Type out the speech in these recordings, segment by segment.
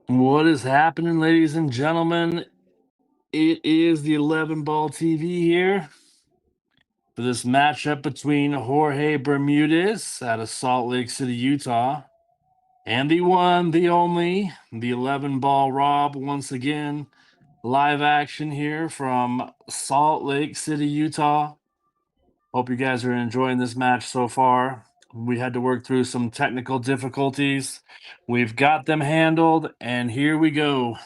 What is happening, ladies and gentlemen? It is the 11 Ball TV here for this matchup between Jorge Bermudez out of Salt Lake City, Utah, and the one, the only, the 11 Ball Rob once again. Live action here from Salt Lake City, Utah. Hope you guys are enjoying this match so far. We had to work through some technical difficulties. We've got them handled, and here we go.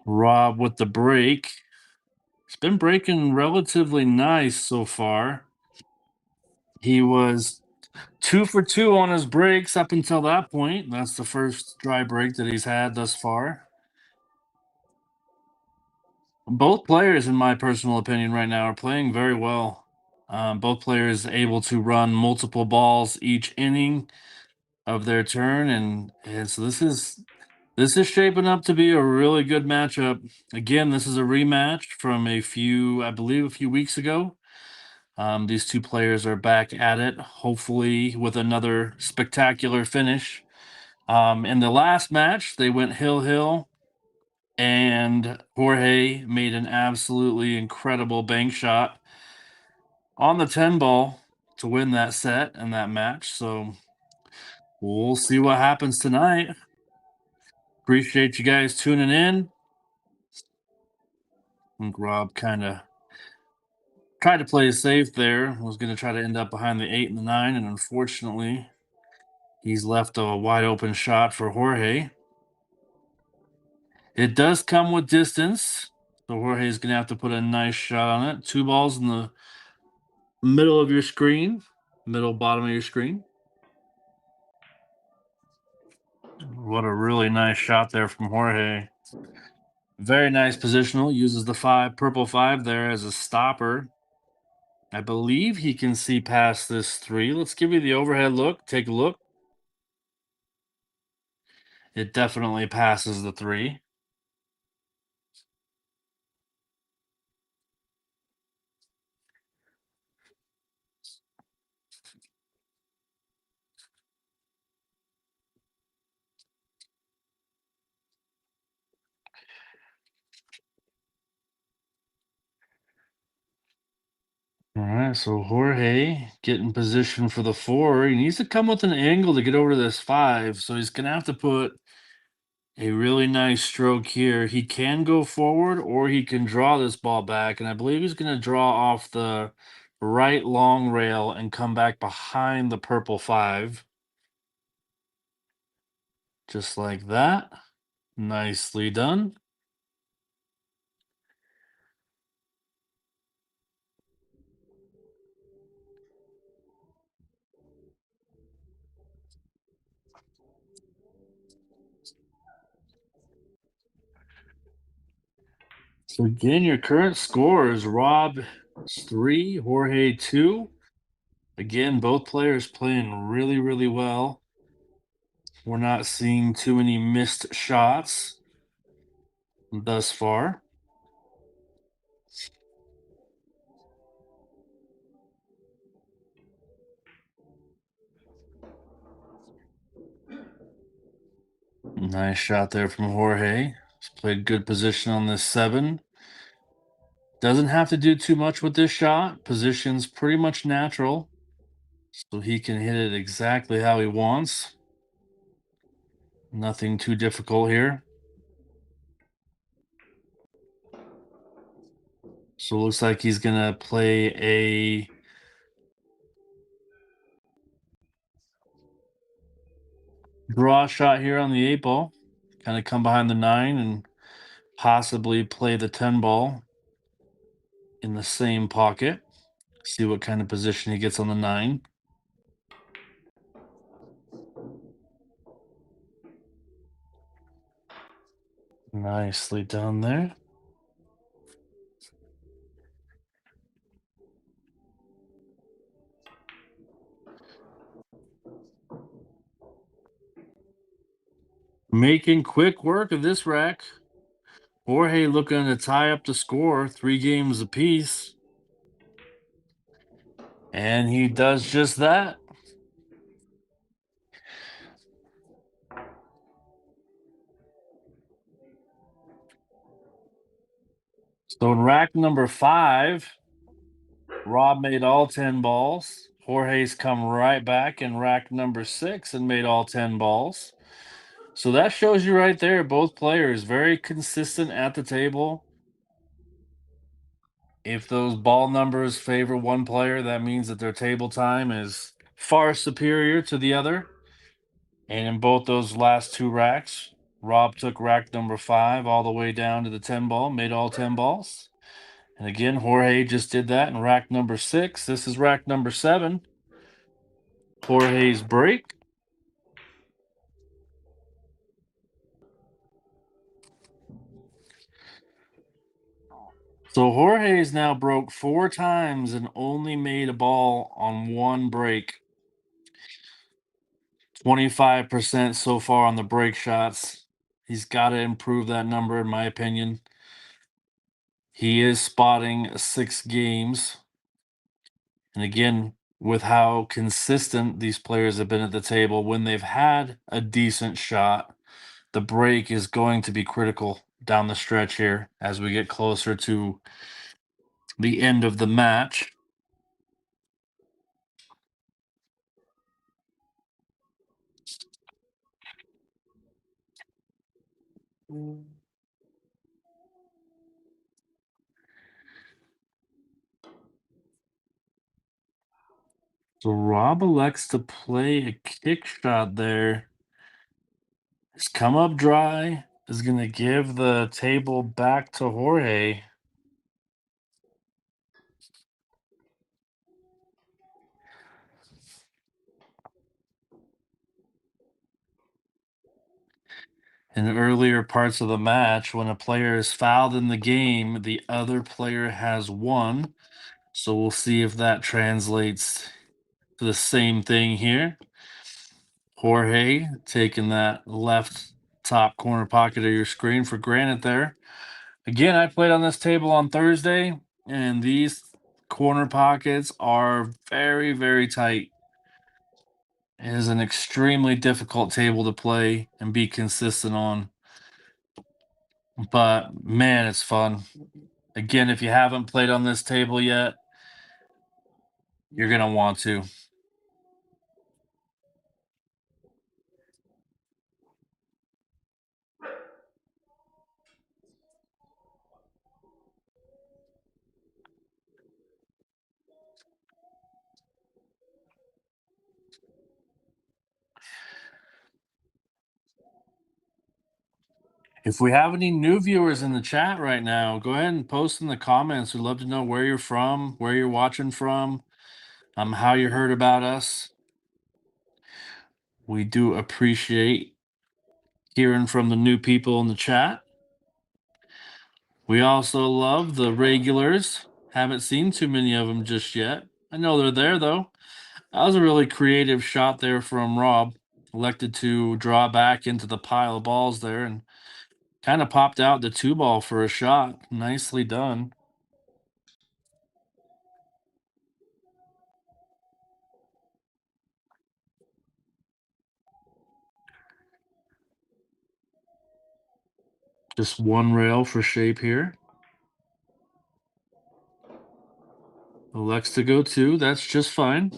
Rob with the break. It's been breaking relatively nice so far. He was 2 for 2 on his breaks up until that point. That's the first dry break that he's had thus far. Both players, in my personal opinion, right now are playing very well. Both players able to run multiple balls each inning of their turn, and so this is shaping up to be a really good matchup. Again, this is a rematch from I believe, a few weeks ago. These two players are back at it, hopefully with another spectacular finish. In the last match, they went hill, and Jorge made an absolutely incredible bank shot on the 10 ball to win that set and that match. So we'll see what happens tonight. Appreciate you guys tuning in. I think Rob kind of tried to play it safe there. Was going to try to end up behind the 8 and the 9, and unfortunately, he's left a wide open shot for Jorge. It does come with distance, so Jorge's going to have to put a nice shot on it. 2 balls in the middle of your screen, middle bottom of your screen. What a really nice shot there from Jorge. Very nice positional. Uses the purple 5 there as a stopper. I believe he can see past this 3. Let's give you the overhead look. Take a look. It definitely passes the 3. All right, so Jorge getting position for the 4. He needs to come with an angle to get over to this 5. So he's going to have to put a really nice stroke here. He can go forward or he can draw this ball back. And I believe he's going to draw off the right long rail and come back behind the purple 5. Just like that. Nicely done. So again, your current score is Rob 3, Jorge 2. Again, both players playing really, really well. We're not seeing too many missed shots thus far. Nice shot there from Jorge. He's played good position on this 7. Doesn't have to do too much with this shot. Position's pretty much natural, so he can hit it exactly how he wants. Nothing too difficult here. So it looks like he's gonna play a draw shot here on the 8 ball. Kind of come behind the 9 and possibly play the 10 ball in the same pocket. See what kind of position he gets on the 9. Nicely done there. Making quick work of this rack. Jorge looking to tie up the score, 3 games apiece. And he does just that. So in rack number 5, Rob made all 10 balls. Jorge's come right back in rack number 6 and made all 10 balls. So that shows you right there, both players very consistent at the table. If those ball numbers favor one player, that means that their table time is far superior to the other. And in both those last 2 racks, Rob took rack number 5 all the way down to the 10 ball, made all 10 balls. And again, Jorge just did that in rack number 6. This is rack number 7. Jorge's break. So Jorge's now broke 4 times and only made a ball on 1 break. 25% so far on the break shots. He's got to improve that number, in my opinion. He is spotting 6 games. And again, with how consistent these players have been at the table, when they've had a decent shot, the break is going to be critical down the stretch here as we get closer to the end of the match. So Rob elects to play a kick shot there. His come up dry is going to give the table back to Jorge. In earlier parts of the match, when a player is fouled in the game, the other player has won. So we'll see if that translates to the same thing here. Jorge taking that left top corner pocket of your screen for granted there. Again, I played on this table on Thursday, and these corner pockets are very, very tight. It is an extremely difficult table to play and be consistent on, but man, it's fun. Again, if you haven't played on this table yet, you're going to want to. If we have any new viewers in the chat right now, go ahead and post in the comments. We'd love to know where you're from, where you're watching from, how you heard about us. We do appreciate hearing from the new people in the chat. We also love the regulars. Haven't seen too many of them just yet. I know they're there though. That was a really creative shot there from Rob. Elected to draw back into the pile of balls there and kind of popped out the two ball for a shot. Nicely done. Just one rail for shape here. Elects to go two. That's just fine.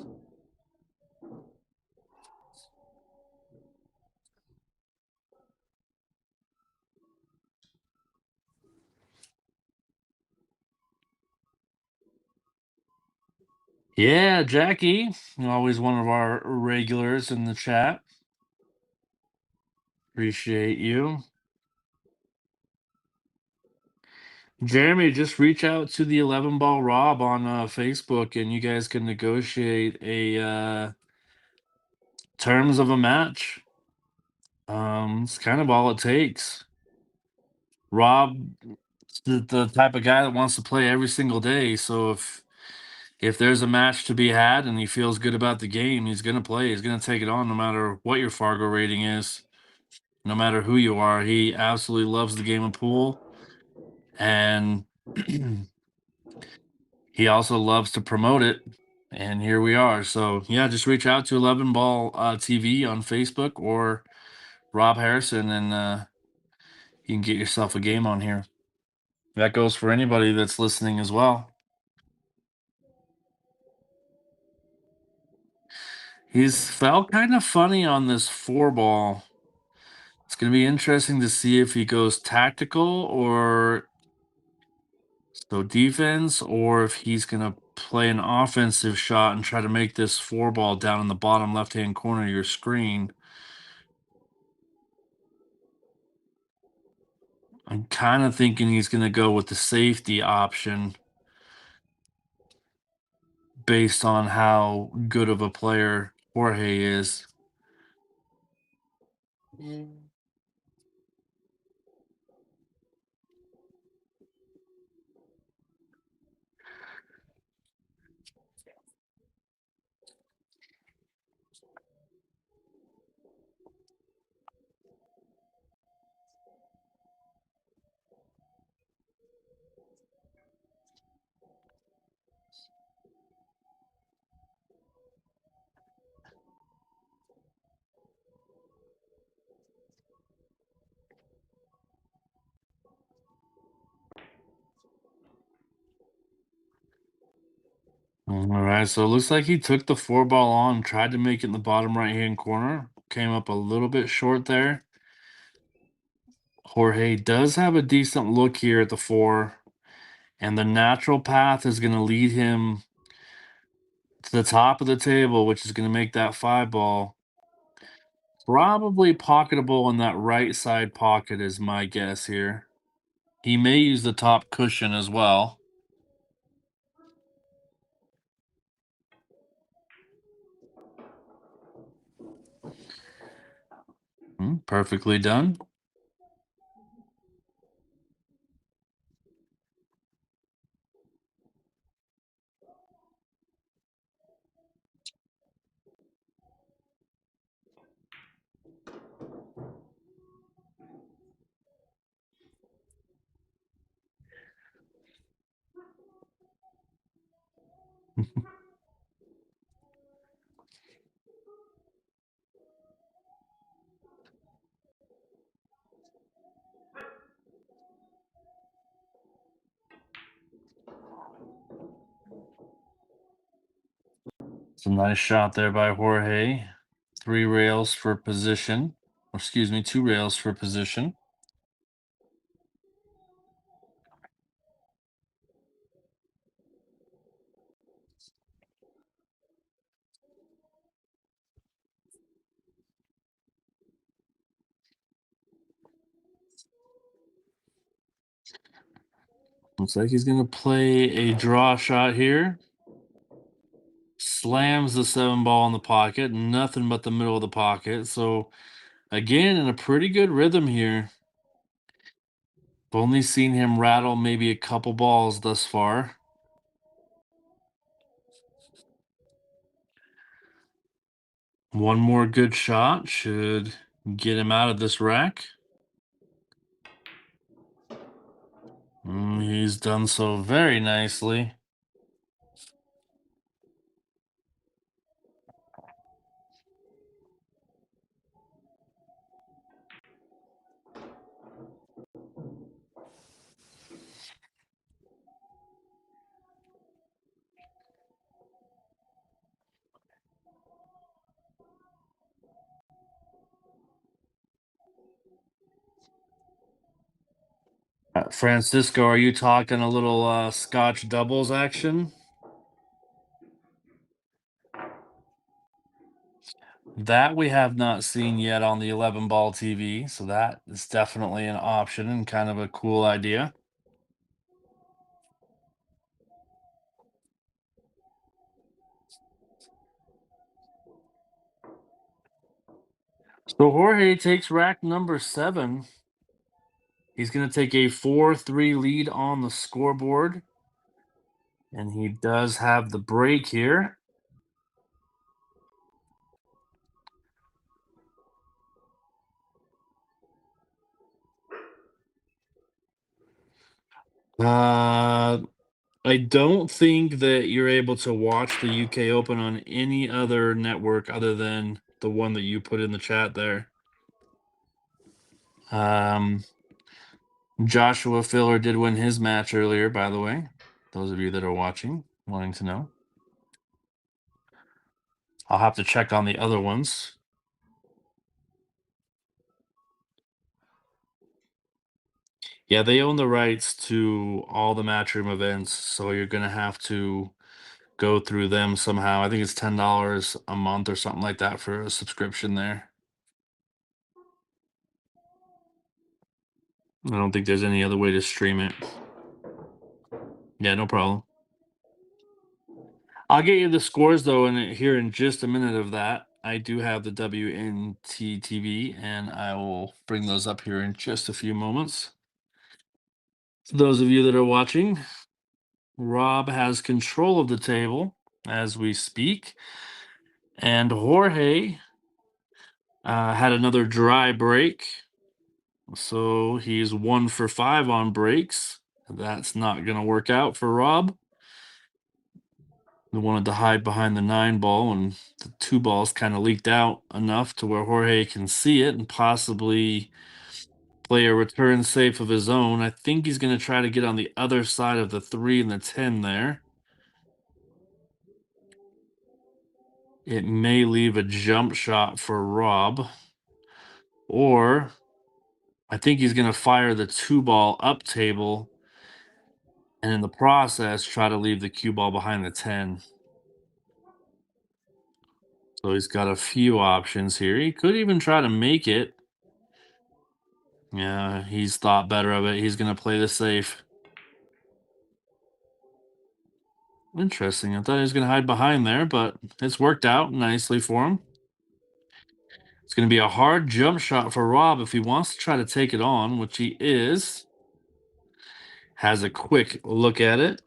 Yeah, Jackie, always one of our regulars in the chat. Appreciate you. Jeremy, just reach out to the 11 Ball Rob on Facebook and you guys can negotiate a terms of a match. It's kind of all it takes. Rob, the type of guy that wants to play every single day. So if there's a match to be had and he feels good about the game, he's gonna play. He's gonna take it on no matter what your Fargo rating is, no matter who you are. He absolutely loves the game of pool, and he also loves to promote it. And here we are. So yeah, just reach out to 11 Ball TV on Facebook or Rob Harrison, and you can get yourself a game on here. That goes for anybody that's listening as well. He's felt kind of funny on this four ball. It's going to be interesting to see if he goes tactical or so defense, or if he's going to play an offensive shot and try to make this four ball down in the bottom left hand corner of your screen. I'm kind of thinking he's going to go with the safety option based on how good of a player Jorge is. All right, so it looks like he took the four ball on, tried to make it in the bottom right hand corner, came up a little bit short there. Jorge does have a decent look here at the four, and the natural path is going to lead him to the top of the table, which is going to make that five ball probably pocketable in that right side pocket, is my guess here. He may use the top cushion as well. Perfectly done. It's a nice shot there by Jorge. 3 rails for position. Or excuse me, 2 rails for position. Looks like he's going to play a draw shot here. Slams the 7 ball in the pocket. Nothing but the middle of the pocket. So, again, in a pretty good rhythm here. I've only seen him rattle maybe a couple balls thus far. One more good shot should get him out of this rack. He's done so very nicely. Francisco, are you talking a little Scotch doubles action? That we have not seen yet on the 11 ball TV, so that is definitely an option and kind of a cool idea. So Jorge takes rack number 7. He's going to take a 4-3 lead on the scoreboard. And he does have the break here. Uh, I don't think that you're able to watch the UK Open on any other network other than the one that you put in the chat there. Um, Joshua Filler did win his match earlier, by the way. Those of you that are watching, wanting to know. I'll have to check on the other ones. Yeah, they own the rights to all the Matchroom events, so you're gonna have to go through them somehow. I think it's $10 a month or something like that for a subscription there. I don't think there's any other way to stream it. Yeah, no problem. I'll get you the scores though here in just a minute of that. I do have the WNT TV and I will bring those up here in just a few moments. For those of you that are watching, Rob has control of the table as we speak. And Jorge had another dry break. So he's 1 for 5 on breaks. That's not going to work out for Rob. He wanted to hide behind the 9 ball, and the 2 balls kind of leaked out enough to where Jorge can see it and possibly play a return safe of his own. I think he's going to try to get on the other side of the 3 and the 10 there. It may leave a jump shot for Rob, or I think he's going to fire the 2 ball up table and in the process try to leave the cue ball behind the 10. So he's got a few options here. He could even try to make it. Yeah, he's thought better of it. He's going to play the safe. Interesting. I thought he was going to hide behind there, but it's worked out nicely for him. It's going to be a hard jump shot for Rob if he wants to try to take it on, which he is. Has a quick look at it.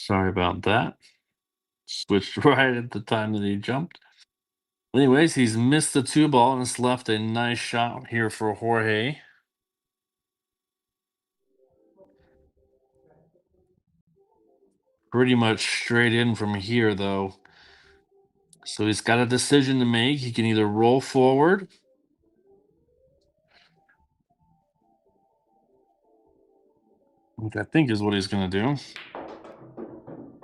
Sorry about that. Switched right at the time that he jumped. Anyways, he's missed the two ball and it's left a nice shot here for Jorge. Pretty much straight in from here, though. So he's got a decision to make. He can either roll forward, which I think is what he's going to do.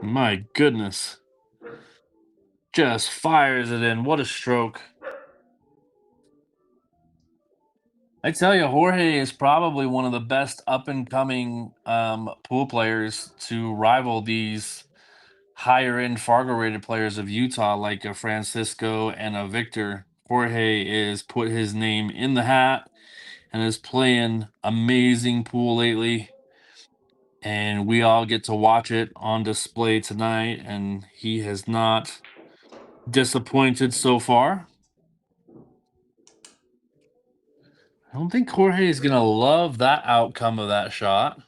My goodness. Just fires it in. What a stroke. I tell you, Jorge is probably one of the best up and coming pool players to rival these higher end Fargo rated players of Utah, like a Francisco and a Victor. Jorge is put his name in the hat and is playing amazing pool lately. And we all get to watch it on display tonight, and he has not disappointed so far. I don't think Jorge is going to love that outcome of that shot.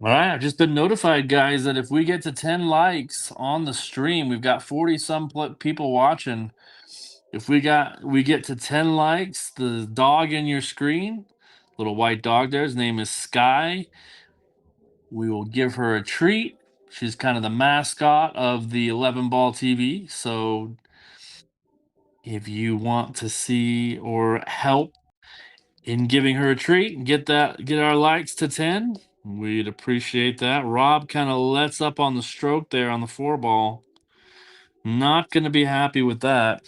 All right, I've just been notified, guys, that if we get to 10 likes on the stream, we've got 40 some people watching. If we get to 10 likes, the dog in your screen, little white dog there, his name is Sky. We will give her a treat. She's kind of the mascot of the 11 ball TV. So if you want to see or help in giving her a treat and get our likes to 10, we'd appreciate that. Rob kind of lets up on the stroke there on the 4 ball. Not going to be happy with that.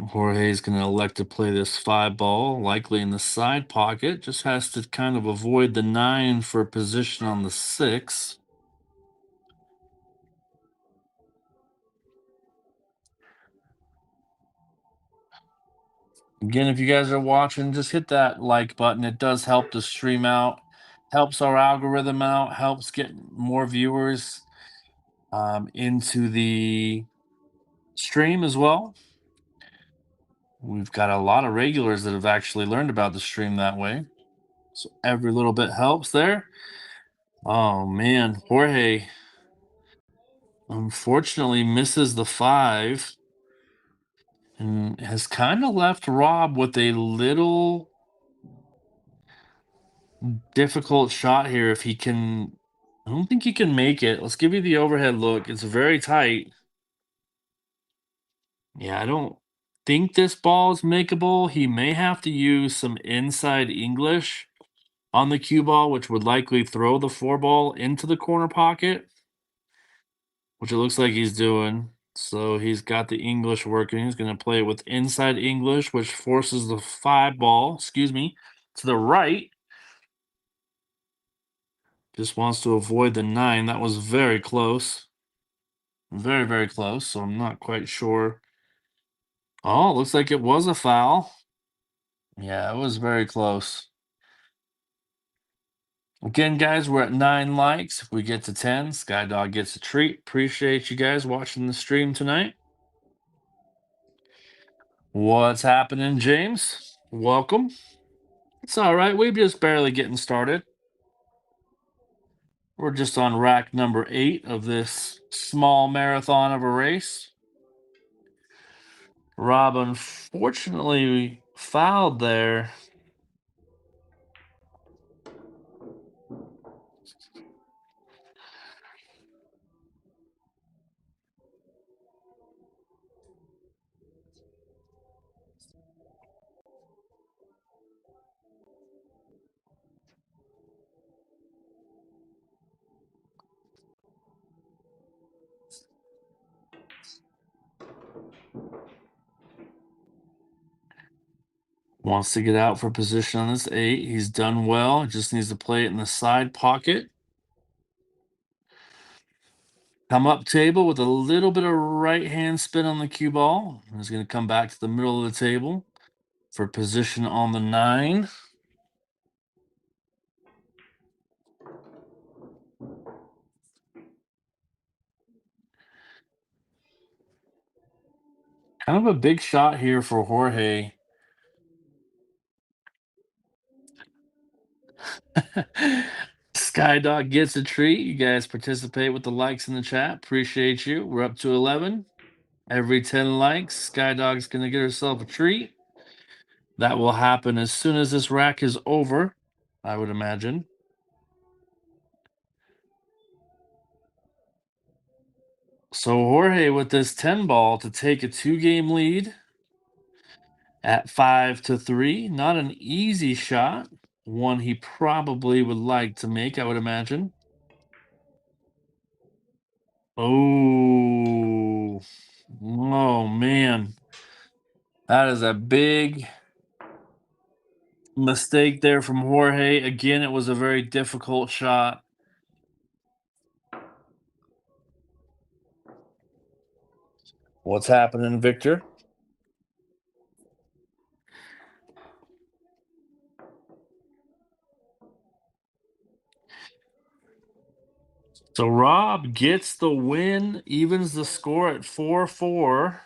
Jorge's going to elect to play this 5 ball, likely in the side pocket. Just has to kind of avoid the 9 for position on the 6. Again, if you guys are watching, just hit that like button. It does help the stream out, helps our algorithm out, helps get more viewers into the stream as well. We've got a lot of regulars that have actually learned about the stream that way. So every little bit helps there. Oh man, Jorge unfortunately misses the 5 and has kind of left Rob with a little difficult shot here. If he can, I don't think he can make it. Let's give you the overhead look. It's very tight. Yeah, I don't think this ball is makeable. He may have to use some inside English on the cue ball, which would likely throw the 4 ball into the corner pocket, which it looks like he's doing. So he's got the English working. He's going to play it with inside English, which forces the 5 ball, excuse me, to the right. Just wants to avoid the 9. That was very close. Very, very close. So I'm not quite sure. Oh, looks like it was a foul. Yeah, it was very close. Again, guys, we're at 9 likes. If we get to 10, Skydog gets a treat. Appreciate you guys watching the stream tonight. What's happening, James? Welcome. It's all right. We're just barely getting started. We're just on rack number 8 of this small marathon of a race. Rob unfortunately fouled there. Wants to get out for position on this 8. He's done well. Just needs to play it in the side pocket. Come up table with a little bit of right hand spin on the cue ball. He's going to come back to the middle of the table for position on the 9. Kind of a big shot here for Jorge. Skydog gets a treat. You guys participate with the likes in the chat. Appreciate you. We're up to 11. Every 10 likes, Skydog's going to get herself a treat. That will happen as soon as this rack is over, I would imagine. So Jorge with this 10 ball to take a 2-game lead at 5-3. Not an easy shot. One he probably would like to make, I would imagine. Oh, oh man. That is a big mistake there from Jorge. Again, it was a very difficult shot. What's happening, Victor? So Rob gets the win, evens the score at 4-4.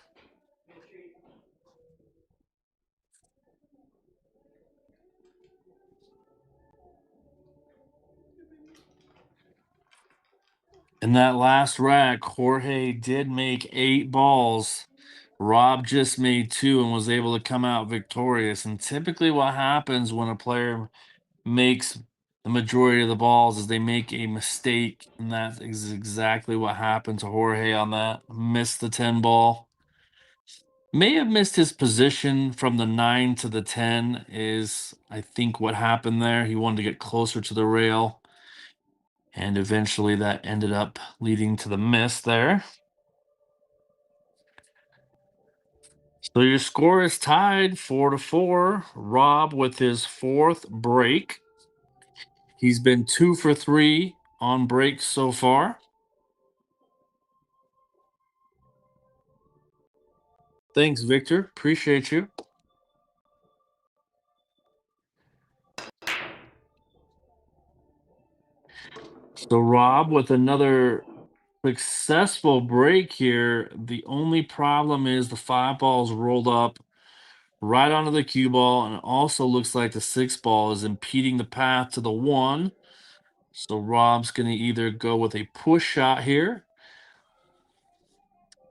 In that last rack, Jorge did make 8 balls. Rob just made 2 and was able to come out victorious. And typically, what happens when a player makes the majority of the balls is they make a mistake. And that is exactly what happened to Jorge on that. Missed the 10 ball. May have missed his position from the 9 to the 10, is I think what happened there. He wanted to get closer to the rail. And eventually that ended up leading to the miss there. So your score is tied 4-4. Rob with his 4th break. He's been 2 for 3 on breaks so far. Thanks, Victor. Appreciate you. So Rob with another successful break here. The only problem is the 5 balls rolled up right onto the cue ball, and it also looks like the 6 ball is impeding the path to the 1. So Rob's going to either go with a push shot here.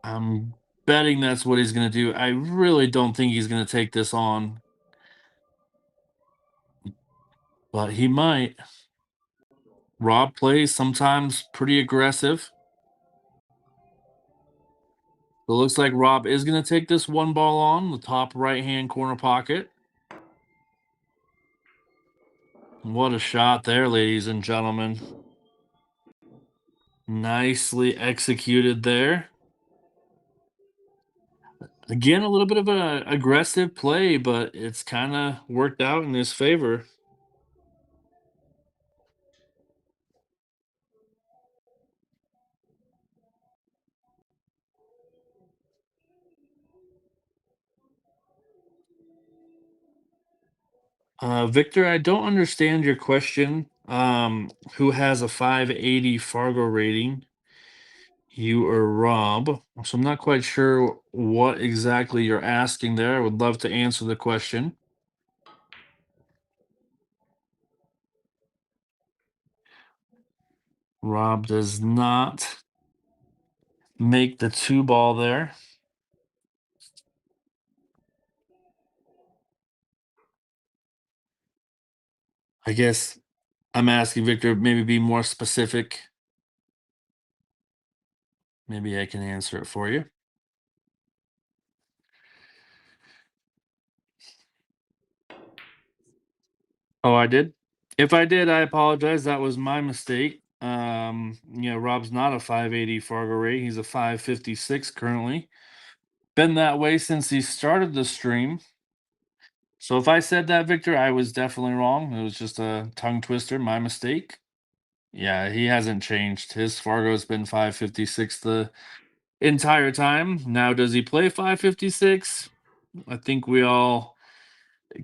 I'm betting that's what he's going to do. I really don't think he's going to take this on, but he might. Rob plays sometimes pretty aggressive. It looks like Rob is going to take this 1 ball on the top right-hand corner pocket. What a shot there, ladies and gentlemen. Nicely executed there. Again, a little bit of an aggressive play, but it's kind of worked out in his favor. Victor, I don't understand your question. Who has a 580 Fargo rating? You or Rob? So I'm not quite sure what exactly you're asking there. I would love to answer the question. Rob does not make the 2 ball there. I guess I'm asking Victor, maybe be more specific. Maybe I can answer it for you. Oh, I did? If I did, I apologize. That was my mistake. Rob's not a 580 Fargo rate. He's a 556 currently. Been that way since he started the stream. So if I said that, Victor, I was definitely wrong. It was just a tongue twister, my mistake. Yeah, he hasn't changed. His Fargo's been 556 the entire time. Now, does he play 556? I think we all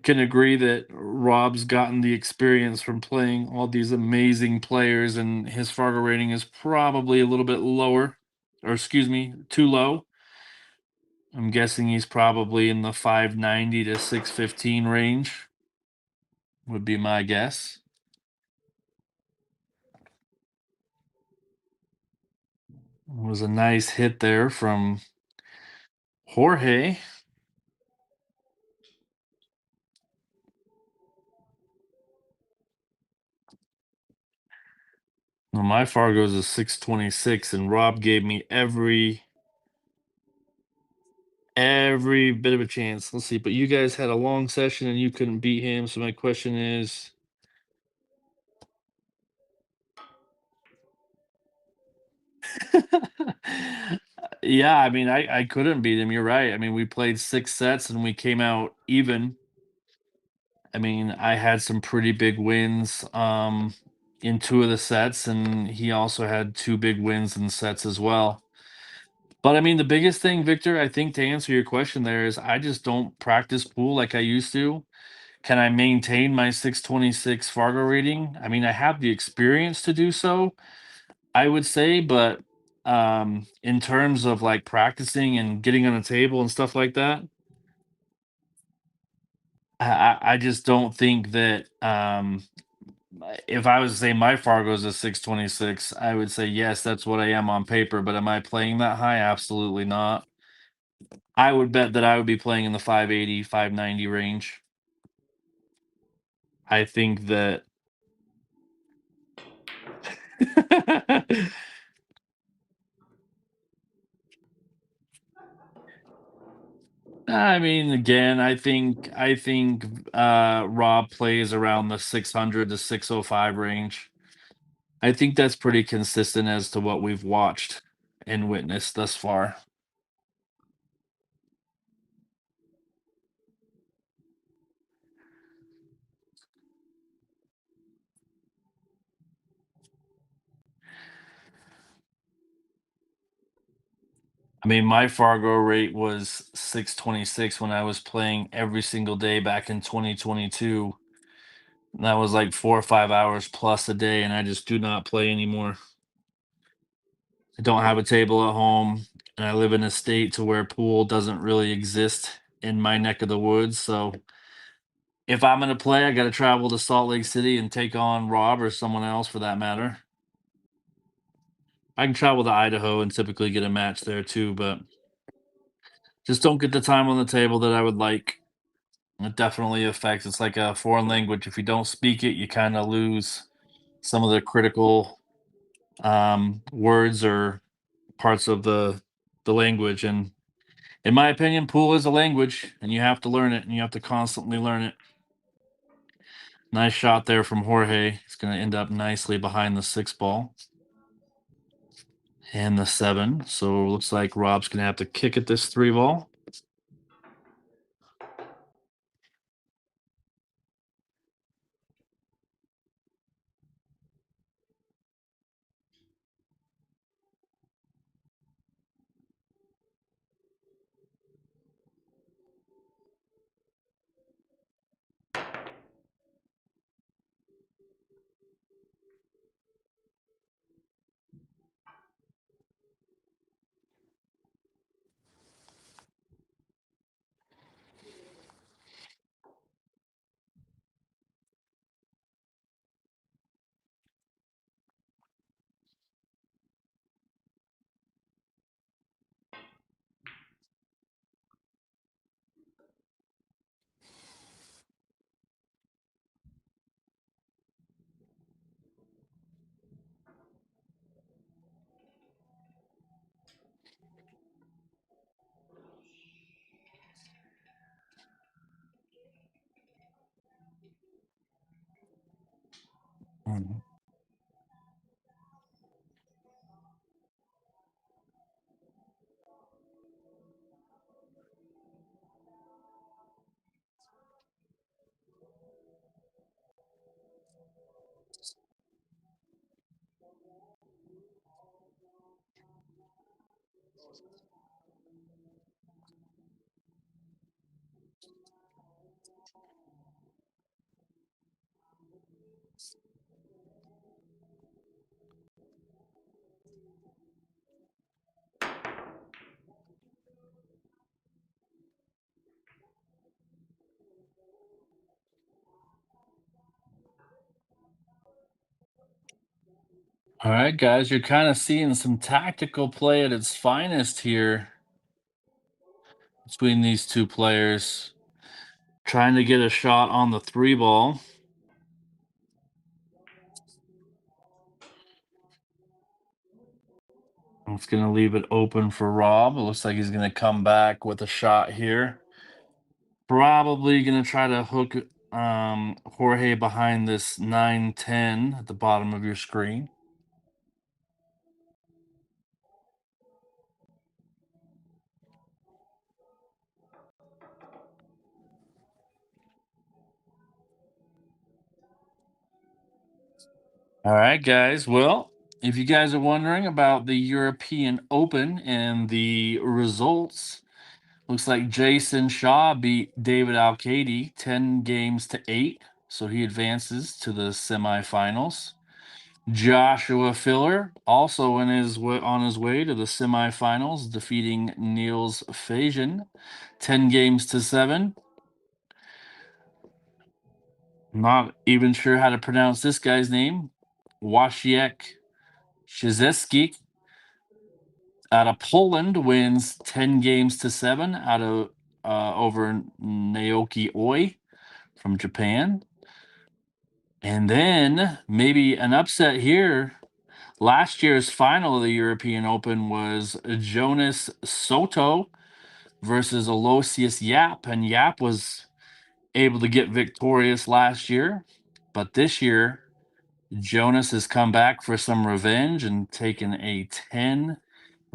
can agree that Rob's gotten the experience from playing all these amazing players, and his Fargo rating is probably a little bit lower, or excuse me, too low. I'm guessing he's probably in the 590 to 615 range, would be my guess. It was a nice hit there from Jorge. Well, my Fargo's a 626, and Rob gave me every bit of a chance. Let's see, but you guys had a long session and you couldn't beat him. So my question is, yeah, I mean, I couldn't beat him. You're right. I mean, we played 6 sets and we came out even. I mean, I had some pretty big wins in 2 of the sets, and he also had 2 big wins in sets as well. But I mean, the biggest thing, Victor, I think to answer your question there is I just don't practice pool like I used to. Can I maintain my 626 Fargo rating? I mean, I have the experience to do so, I would say, but in terms of like practicing and getting on a table and stuff like that, I just don't think that if I was to say my Fargo's a 626, I would say yes, that's what I am on paper, but am I playing that high? Absolutely not. I would bet that I would be playing in the 580, 590 range. I think that I mean, again, I think Rob plays around the 600 to 605 range. I think that's pretty consistent as to what we've watched and witnessed thus far. I mean, my Fargo rate was 626 when I was playing every single day back in 2022. And that was like 4 or 5 hours plus a day, and I just do not play anymore. I don't have a table at home, and I live in a state to where pool doesn't really exist in my neck of the woods. So if I'm gonna play, I gotta travel to Salt Lake City and take on Rob or someone else for that matter. I can travel to Idaho and typically get a match there too, but just don't get the time on the table that I would like. It definitely affects. It's like a foreign language. If you don't speak it, you kind of lose some of the critical words or parts of the language. And in my opinion, pool is a language, and you have to learn it, and you have to constantly learn it. Nice shot there from Jorge. It's going to end up nicely behind the 6 ball and the 7. So it looks like Rob's going to have to kick at this 3 ball. All right, guys, you're kind of seeing some tactical play at its finest here between these two players, trying to get a shot on the three ball. It's going to leave it open for Rob. It looks like he's going to come back with a shot here. Probably going to try to hook Jorge behind this 9-10 at the bottom of your screen. All right, guys. Well, if you guys are wondering about the European Open and the results, looks like Jason Shaw beat David Alcady 10 games to 8, so he advances to the semifinals. Joshua Filler also on his way to the semifinals, defeating Niels Fajan 10 games to 7. Not even sure how to pronounce this guy's name. Wasiek Krzyzewski out of Poland wins 10 games to 7 out of over Naoki Oi from Japan. And then maybe an upset here. Last year's final of the European Open was Jonas Soto versus Aloysius Yap, and Yap was able to get victorious last year. But this year, Jonas has come back for some revenge and taken a 10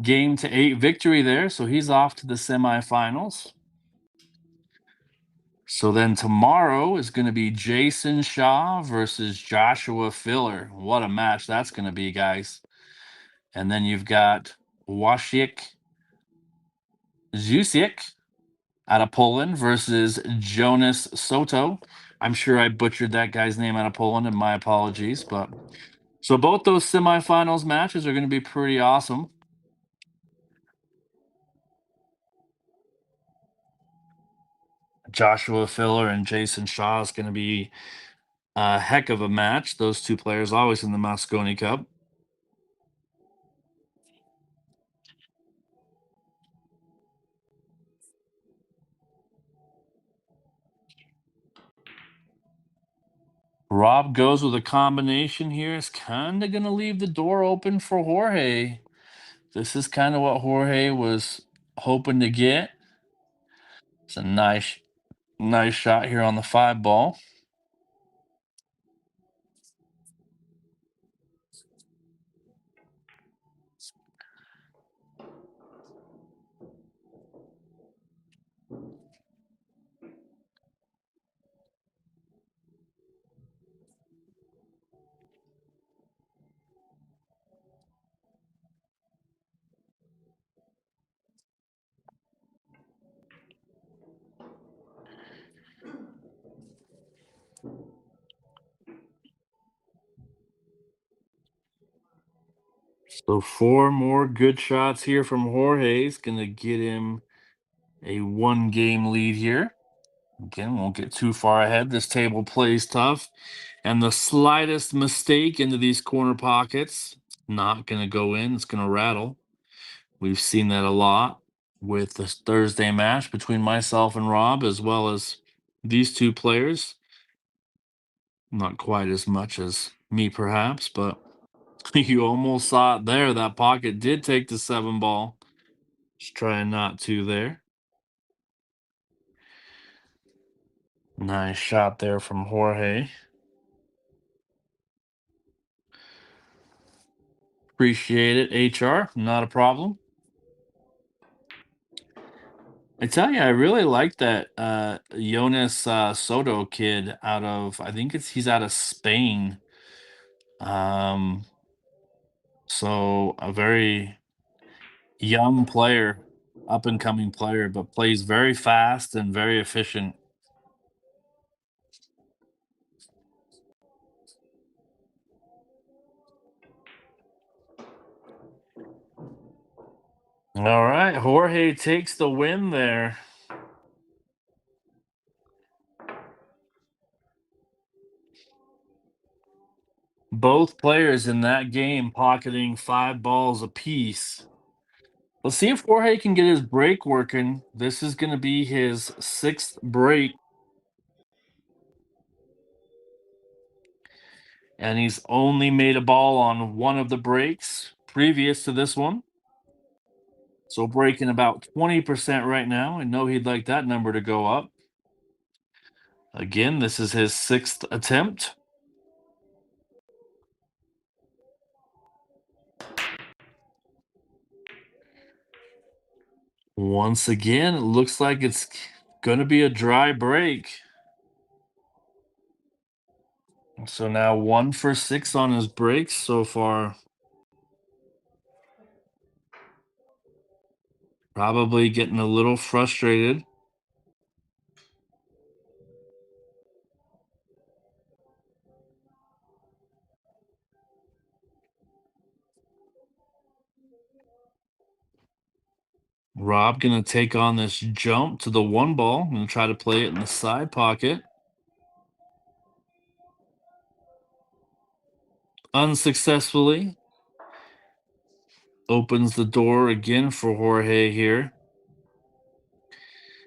game to 8 victory there. So he's off to the semifinals. So then tomorrow is going to be Jason Shaw versus Joshua Filler. What a match that's going to be, guys. And then you've got Wasiek Zusiek out of Poland versus Jonas Soto. I'm sure I butchered that guy's name out of Poland, and my apologies. But so both those semifinals matches are going to be pretty awesome. Joshua Filler and Jason Shaw is going to be a heck of a match. Those two players always in the Mosconi Cup. Rob goes with a combination here. It's kind of going to leave the door open for Jorge. This is kind of what Jorge was hoping to get. It's a nice shot here on the 5 ball. So 4 more good shots here from Jorge is going to get him a 1-game lead here. Again, won't get too far ahead. This table plays tough. And the slightest mistake into these corner pockets, not going to go in. It's going to rattle. We've seen that a lot with this Thursday match between myself and Rob, as well as these two players. Not quite as much as me, perhaps, but you almost saw it there. That pocket did take the 7 ball. Just trying not to there. Nice shot there from Jorge. Appreciate it, HR. Not a problem. I tell you, I really like that Jonas Soto kid out of, I think he's out of Spain. Um, so a very young player, up and coming player, but plays very fast and very efficient. All right, Jorge takes the win there. Both players in that game pocketing 5 balls apiece. Let's see if Jorge can get his break working. This is going to be his 6th break, and he's only made a ball on one of the breaks previous to this one. So breaking about 20% right now. I know he'd like that number to go up. Again, this is his 6th attempt. Once again, it looks like it's going to be a dry break. So now 1 for 6 on his breaks so far. Probably getting a little frustrated. Rob gonna take on this jump to the 1 ball. Gonna try to play it in the side pocket. Unsuccessfully. Opens the door again for Jorge here.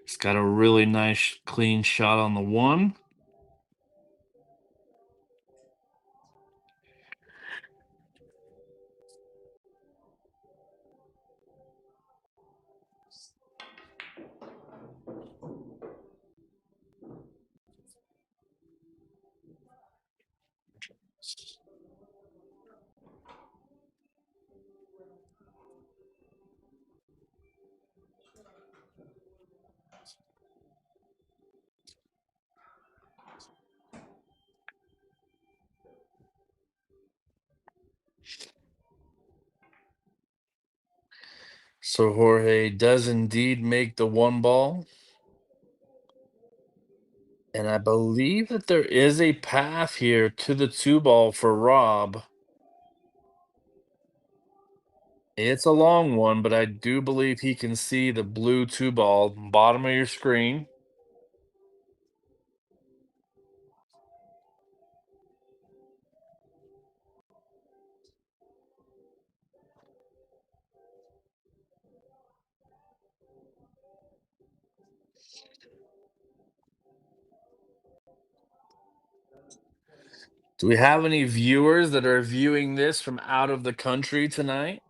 He's got a really nice clean shot on the 1. So Jorge does indeed make the 1 ball. And I believe that there is a path here to the 2 ball for Rob. It's a long one, but I do believe he can see the blue 2 ball, bottom of your screen. Do we have any viewers that are viewing this from out of the country tonight?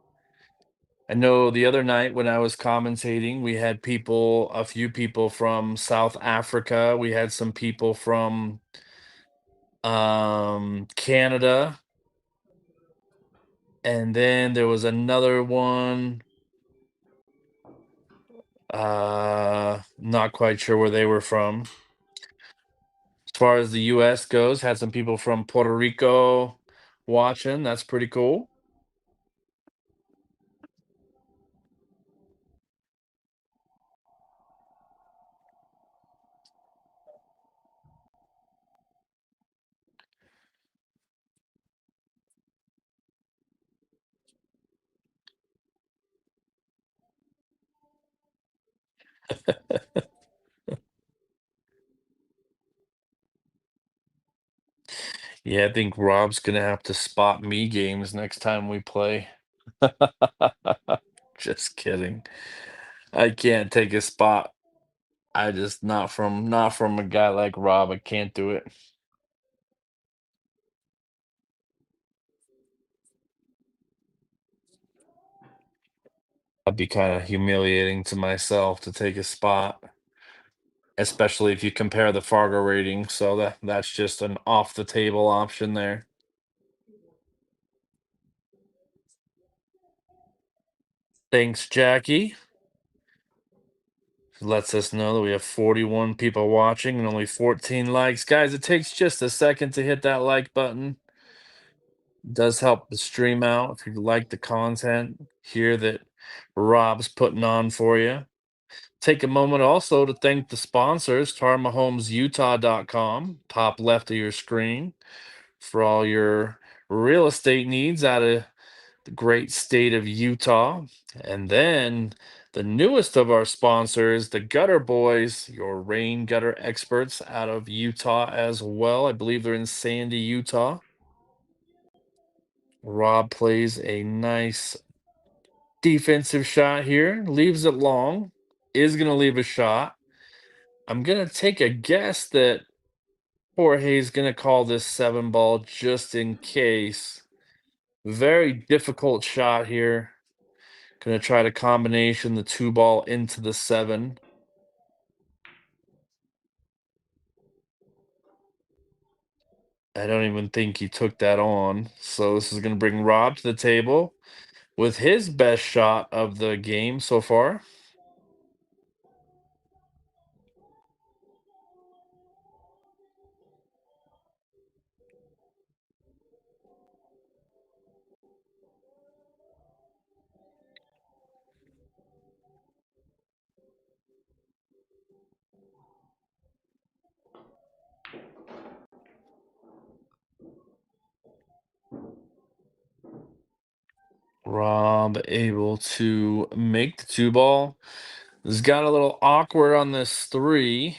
I know the other night when I was commentating, we had a few people from South Africa. We had some people from Canada, and then there was another one. Not quite sure where they were from. As far as the US goes, had some people from Puerto Rico watching. That's pretty cool. Yeah, I think Rob's gonna have to spot me games next time we play. Just kidding. I can't take a spot. I just not from a guy like Rob. I can't do it. I'd be kind of humiliating to myself to take a spot, especially if you compare the Fargo rating. So that's just an off the table option there. Thanks, Jackie. Lets us know that we have 41 people watching and only 14 likes. Guys, it takes just a second to hit that like button. Does help the stream out if you like the content here that Rob's putting on for you. Take a moment also to thank the sponsors, TarMahomesUtah.com, top left of your screen, for all your real estate needs out of the great state of Utah. And then the newest of our sponsors, the Gutter Boys, your rain gutter experts out of Utah as well. I believe they're in Sandy, Utah. Rob plays a nice defensive shot here, leaves it long, is going to leave a shot. I'm going to take a guess that Jorge's going to call this 7 ball just in case. Very difficult shot here. Going to try to combination the 2 ball into the 7. I don't even think he took that on. So this is going to bring Rob to the table with his best shot of the game so far. Rob able to make the 2 ball. This got a little awkward on this 3.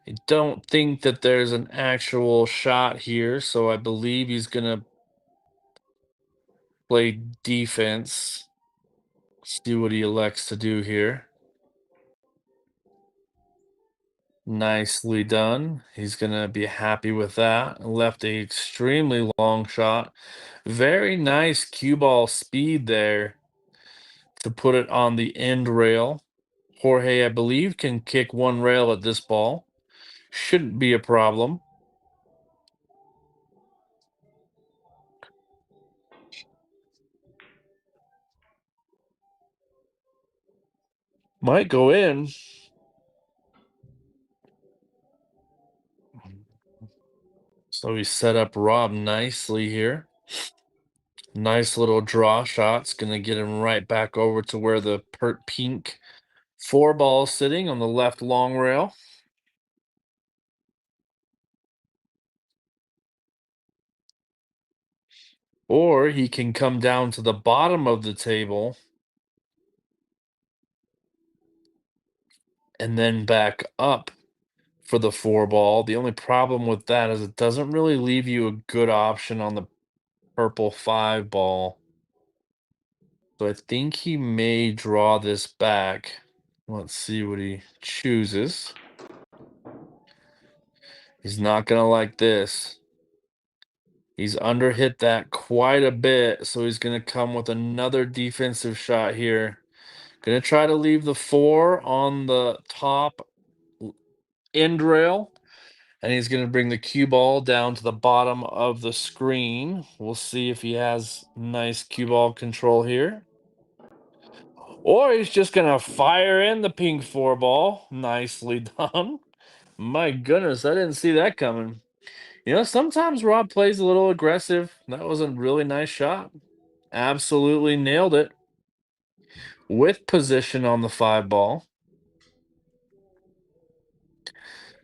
I don't think that there's an actual shot here, so I believe he's going to play defense. See what he elects to do here. Nicely done. He's going to be happy with that. Left a extremely long shot. Very nice cue ball speed there to put it on the end rail. Jorge, I believe, can kick 1 rail at this ball. Shouldn't be a problem. Might go in. So we set up Rob nicely here. Nice little draw shot's gonna get him right back over to where the pert pink 4 ball is sitting on the left long rail. Or he can come down to the bottom of the table and then back up for the 4 ball. The only problem with that is it doesn't really leave you a good option on the purple 5 ball. So I think he may draw this back. Let's see what he chooses. He's not gonna like this. He's underhit that quite a bit, so he's gonna come with another defensive shot here. Gonna try to leave the 4 on the top end rail, and he's gonna bring the cue ball down to the bottom of the screen. We'll see if he has nice cue ball control here. Or he's just gonna fire in the pink 4 ball. Nicely done. My goodness, I didn't see that coming. Sometimes Rob plays a little aggressive. That was a really nice shot. Absolutely nailed it with position on the 5 ball.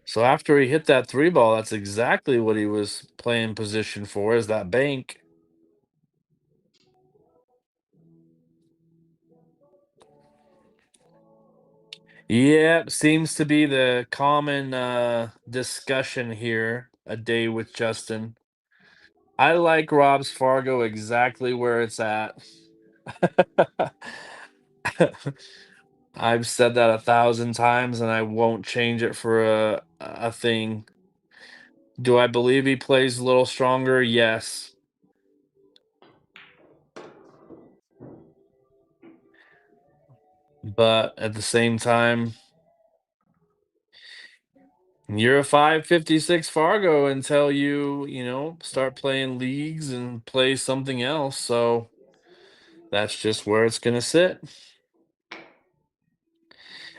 So after he hit that 3 ball, that's exactly what he was playing position for, is that bank. Yep, seems to be the common discussion here, a day with Justin. I like Rob's Fargo exactly where it's at. I've said that 1,000 times, and I won't change it for a thing. Do I believe he plays a little stronger? Yes. But at the same time, you're a 556 Fargo until you start playing leagues and play something else. So that's just where it's going to sit.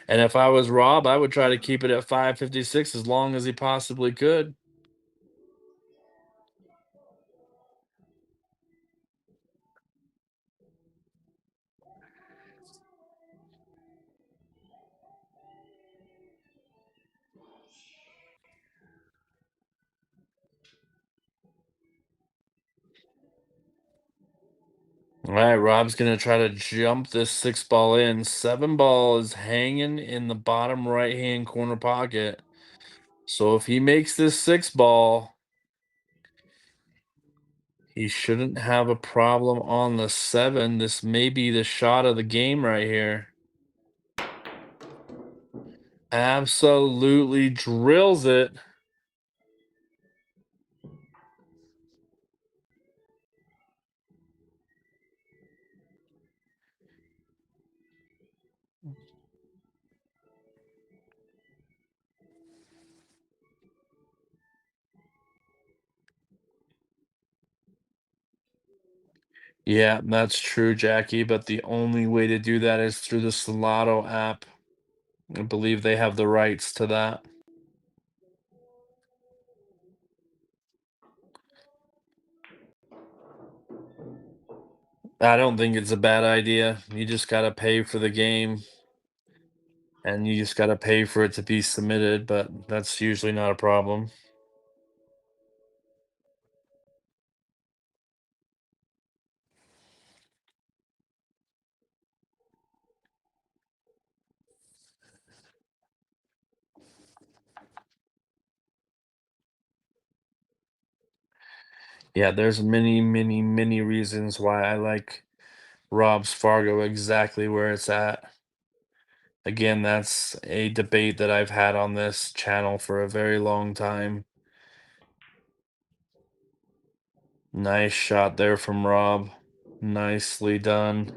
And if I was Rob, I would try to keep it at 556 as long as he possibly could. All right, Rob's going to try to jump this 6 ball in. 7 ball is hanging in the bottom right hand corner pocket. So if he makes this 6 ball, He shouldn't have a problem on the 7. This may be the shot of the game right here. Absolutely drills it. Yeah, that's true, Jackie, but the only way to do that is through the Solado app. I believe they have the rights to that. I don't think it's a bad idea. You just gotta pay for the game, and you just gotta pay for it to be submitted, but that's usually not a problem. Yeah, there's many, many, many reasons why I like Rob's Fargo exactly where it's at. Again, that's a debate that I've had on this channel for a very long time. Nice shot there from Rob. Nicely done.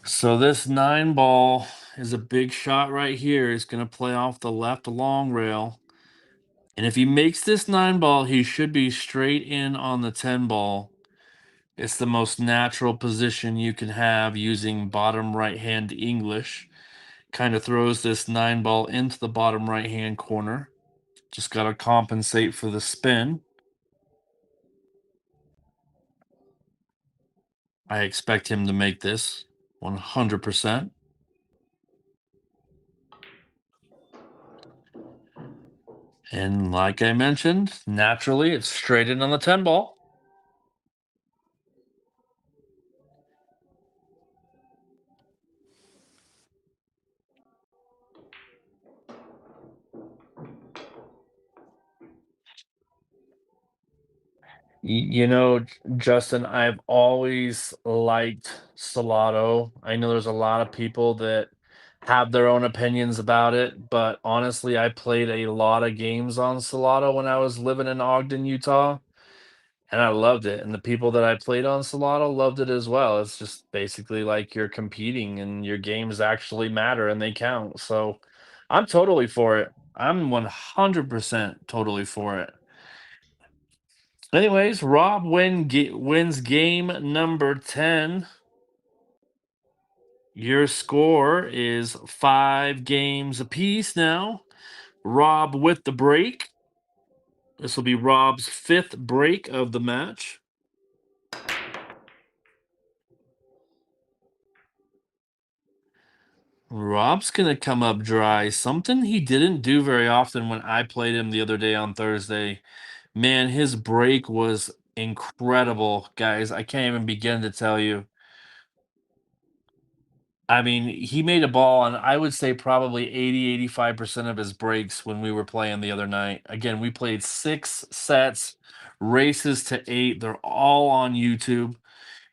So this 9 ball is a big shot right here. It's going to play off the left long rail. And if he makes this 9 ball, he should be straight in on the 10 ball. It's the most natural position you can have using bottom right hand English. Kind of throws this 9 ball into the bottom right hand corner. Just got to compensate for the spin. I expect him to make this 100%. And like I mentioned, naturally, it's straight in on the 10 ball. Justin, I've always liked Salado. I know there's a lot of people that have their own opinions about it, but honestly, I played a lot of games on Salado when I was living in Ogden, Utah, and I loved it. And the people that I played on Salado loved it as well. It's just basically like you're competing and your games actually matter and they count. So I'm totally for it. I'm 100% totally for it. Anyways, Rob wins game number 10. Your score is 5 games apiece now. Rob with the break. This will be Rob's 5th break of the match. Rob's going to come up dry. Something he didn't do very often when I played him the other day on Thursday. Man, his break was incredible, guys. I can't even begin to tell you. I mean, he made a ball on, I would say, probably 80, 85% of his breaks when we were playing the other night. Again, we played 6 sets, races to 8. They're all on YouTube.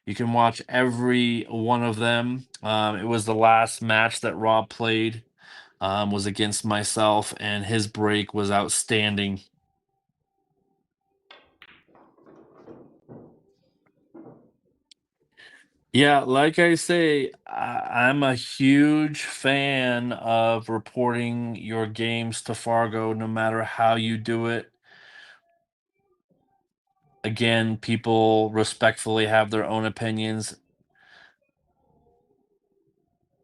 You can watch every one of them. It was the last match that Rob played, was against myself, and his break was outstanding. Yeah, like I say, I'm a huge fan of reporting your games to Fargo, no matter how you do it. Again, people respectfully have their own opinions.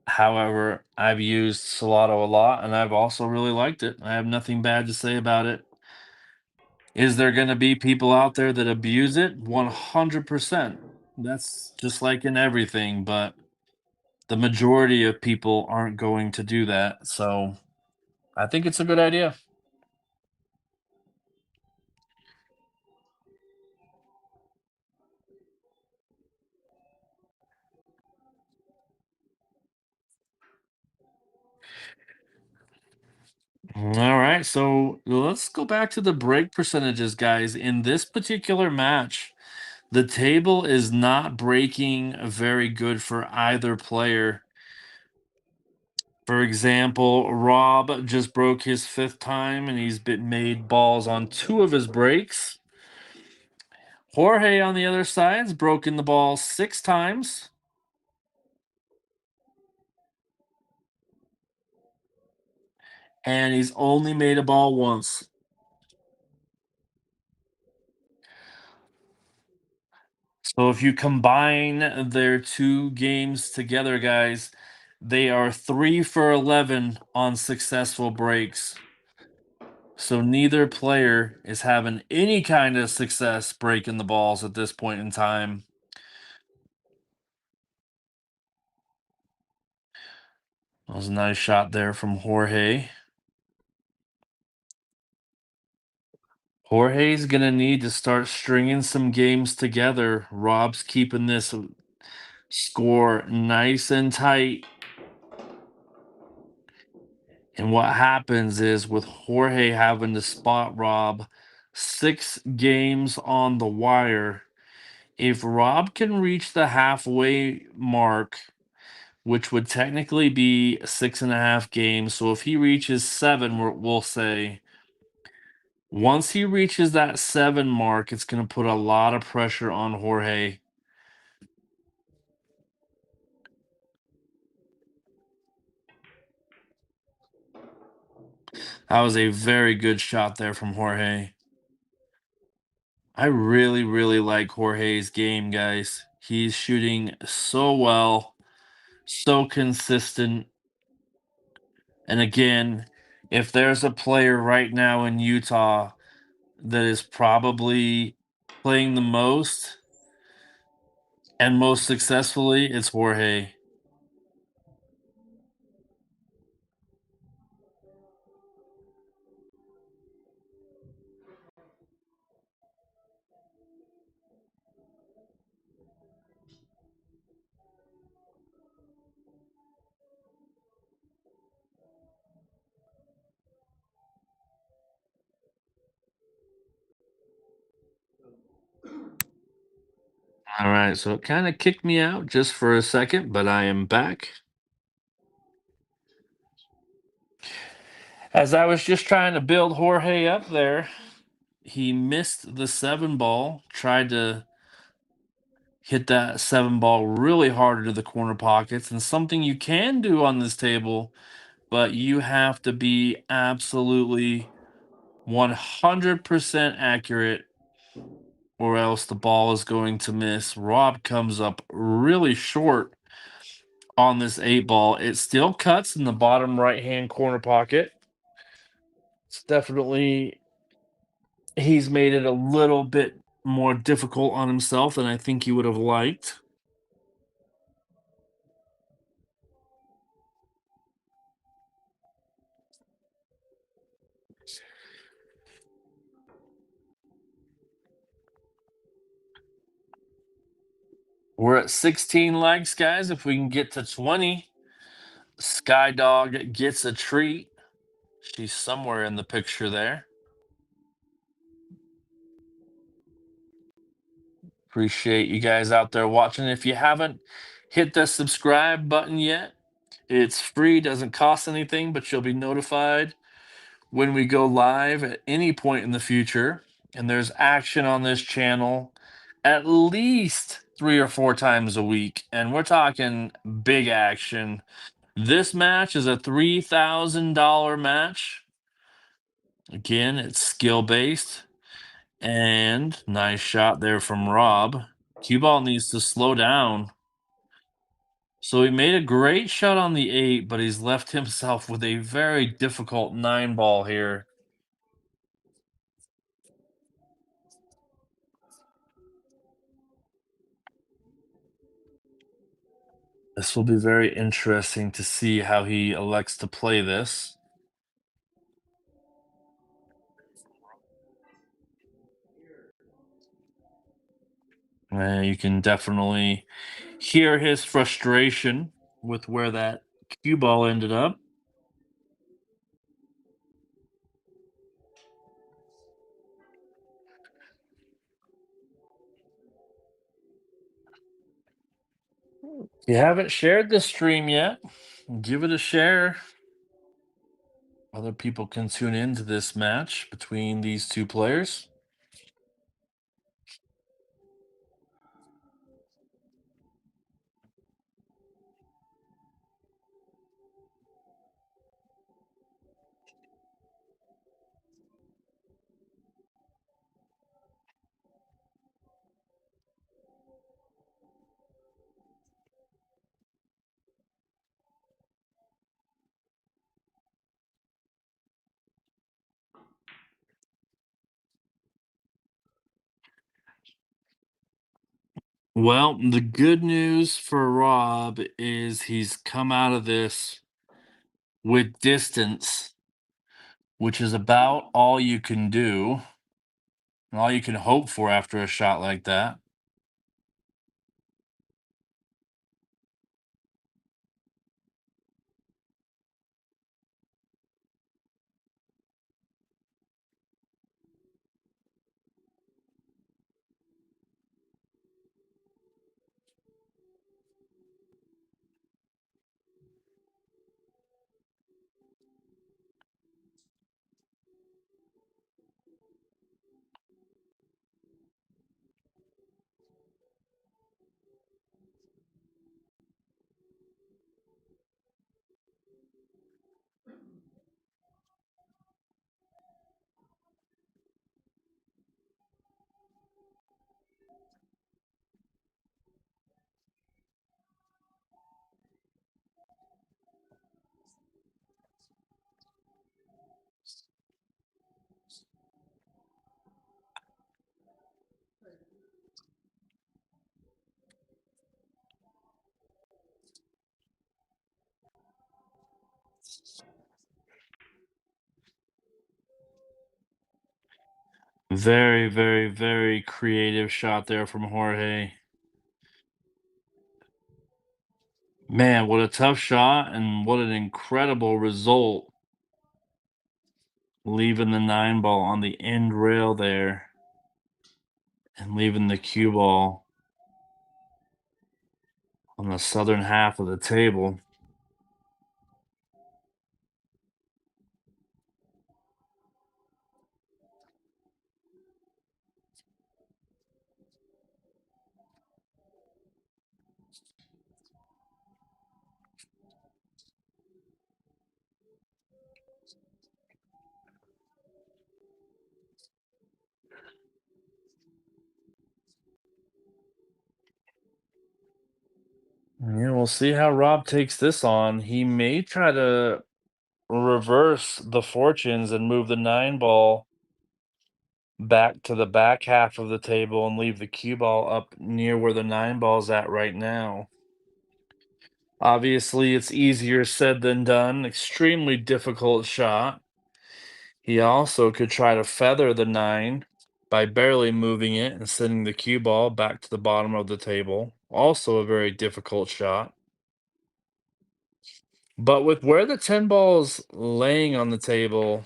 However, I've used Salado a lot and I've also really liked it. I have nothing bad to say about it. Is there going to be people out there that abuse it? 100%. That's just like in everything, but the majority of people aren't going to do that. So I think it's a good idea. All right, so let's go back to the break percentages, guys. In this particular match, the table is not breaking very good for either player. For example, Rob just broke his fifth time and he's been made balls on two of his breaks. Jorge on the other side's broken the ball six times. And he's only made a ball once. So if you combine their two games together, guys, they are 3 for 11 on successful breaks. So neither player is having any kind of success breaking the balls at this point in time. That was a nice shot there from Jorge. Jorge's going to need to start stringing some games together. Rob's keeping this score nice and tight. And what happens is with Jorge having to spot Rob 6 games on the wire, if Rob can reach the halfway mark, which would technically be 6.5 games. So if he reaches 7, we'll say once he reaches that 7 mark, it's going to put a lot of pressure on Jorge. That was a very good shot there from Jorge. I really, really like Jorge's game, guys. He's shooting so well, so consistent. And again, if there's a player right now in Utah that is probably playing the most and most successfully, it's Jorge. All right, so it kind of kicked me out just for a second, but I am back. As I was just trying to build Jorge up there, he missed the 7 ball, tried to hit that 7 ball really hard into the corner pockets, and something you can do on this table, but you have to be absolutely 100% accurate or else the ball is going to miss. Rob comes up really short on this 8 ball. It still cuts in the bottom right hand corner pocket. It's definitely, he's made it a little bit more difficult on himself than I think he would have liked. We're at 16 likes, guys. If we can get to 20, Sky Dog gets a treat. She's somewhere in the picture there. Appreciate you guys out there watching. If you haven't hit the subscribe button yet, it's free, doesn't cost anything, but you'll be notified when we go live at any point in the future. And there's action on this channel at least 3 or 4 times a week. And we're talking big action. This match is a $3,000 match. Again, it's skill based. And nice shot there from Rob. Cue ball needs to slow down. So he made a great shot on the 8, but he's left himself with a very difficult 9 ball here. This will be very interesting to see how he elects to play this. You can definitely hear his frustration with where that cue ball ended up. If you haven't shared this stream yet, give it a share. Other people can tune into this match between these two players. Well, the good news for Rob is he's come out of this with distance, which is about all you can do and all you can hope for after a shot like that. Very, very, very creative shot there from Jorge. Man, what a tough shot and what an incredible result. Leaving the 9 ball on the end rail there and leaving the cue ball on the southern half of the table. Yeah, we'll see how Rob takes this on. He may try to reverse the fortunes and move the 9 ball back to the back half of the table and leave the cue ball up near where the 9 ball's at right now. Obviously, it's easier said than done. Extremely difficult shot. He also could try to feather the 9 by barely moving it and sending the cue ball back to the bottom of the table. Also a very difficult shot. But with where the 10 ball's laying on the table,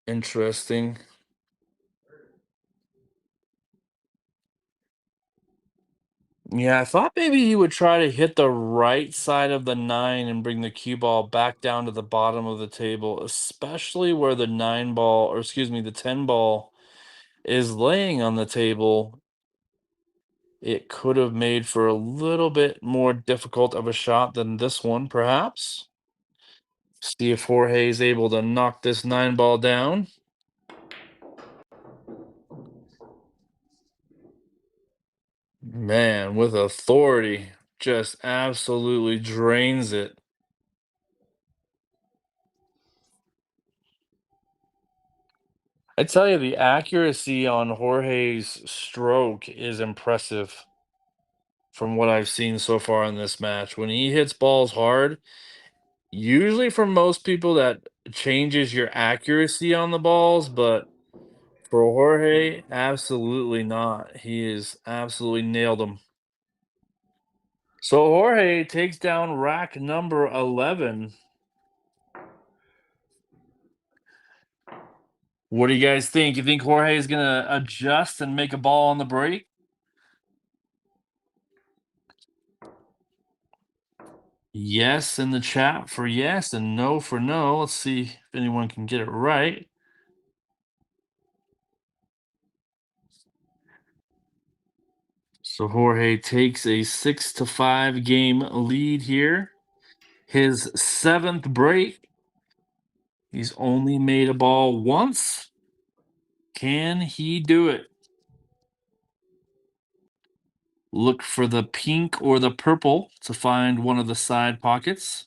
interesting. Yeah, I thought maybe he would try to hit the right side of the 9 and bring the cue ball back down to the bottom of the table, especially where the 9 ball, or excuse me, the 10 ball is laying on the table. It could have made for a little bit more difficult of a shot than this one, perhaps. See if Jorge is able to knock this 9 ball down. Man, with authority, just absolutely drains it. I tell you, the accuracy on Jorge's stroke is impressive from what I've seen so far in this match. When he hits balls hard, usually for most people that changes your accuracy on the balls, but for Jorge, absolutely not. He is absolutely nailed him. So Jorge takes down rack number 11. What do you guys think? You think Jorge is going to adjust and make a ball on the break? Yes in the chat for yes and no for no. Let's see if anyone can get it right. So Jorge takes a 6-5 game lead here. His seventh break. He's only made a ball once. Can he do it? Look for the pink or the purple to find one of the side pockets.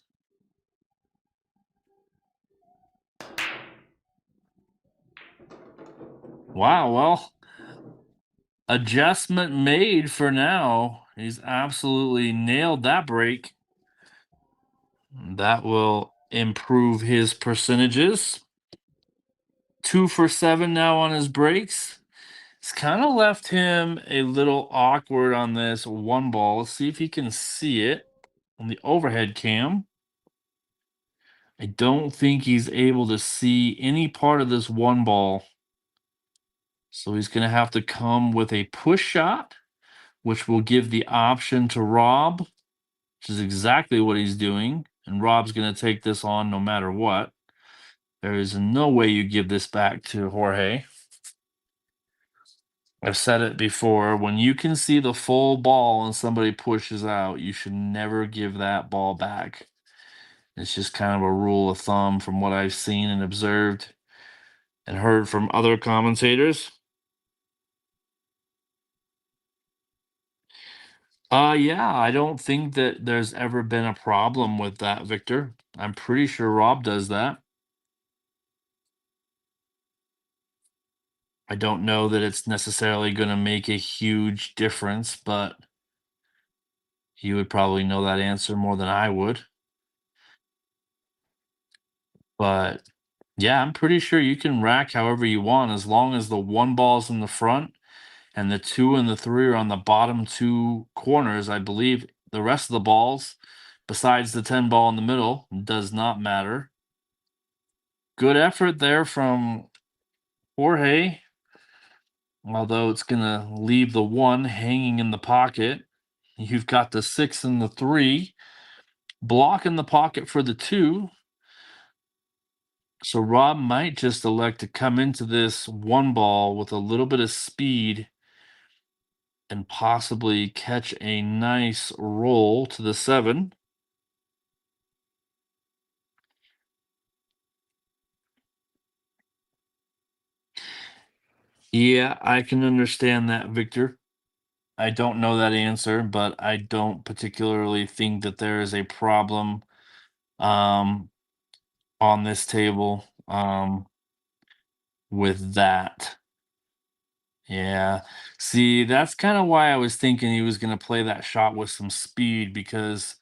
Wow, well, adjustment made for now. He's absolutely nailed that break. That will improve his percentages. 2 for 7 now on his breaks. It's kind of left him a little awkward on this one ball. Let's see if he can see it on the overhead cam. I don't think he's able to see any part of this one ball. So he's going to have to come with a push shot, which will give the option to Rob, which is exactly what he's doing. And Rob's going to take this on no matter what. There is no way you give this back to Jorge. I've said it before. When you can see the full ball and somebody pushes out, you should never give that ball back. It's just kind of a rule of thumb from what I've seen and observed and heard from other commentators. Yeah, I don't think that there's ever been a problem with that, Victor. I'm pretty sure Rob does that. I don't know that it's necessarily going to make a huge difference, but you would probably know that answer more than I would. But yeah, I'm pretty sure you can rack however you want as long as the one ball's in the front and the two and the three are on the bottom two corners. I believe the rest of the balls, besides the 10 ball in the middle, does not matter. Good effort there from Jorge, although it's going to leave the one hanging in the pocket. You've got the six and the three, block in the pocket for the two. So Rob might just elect to come into this one ball with a little bit of speed and possibly catch a nice roll to the seven. Yeah, I can understand that, Victor. I don't know that answer, but I don't particularly think that there is a problem um, on this table with that. Yeah. See, that's kind of why I was thinking he was going to play that shot with some speed because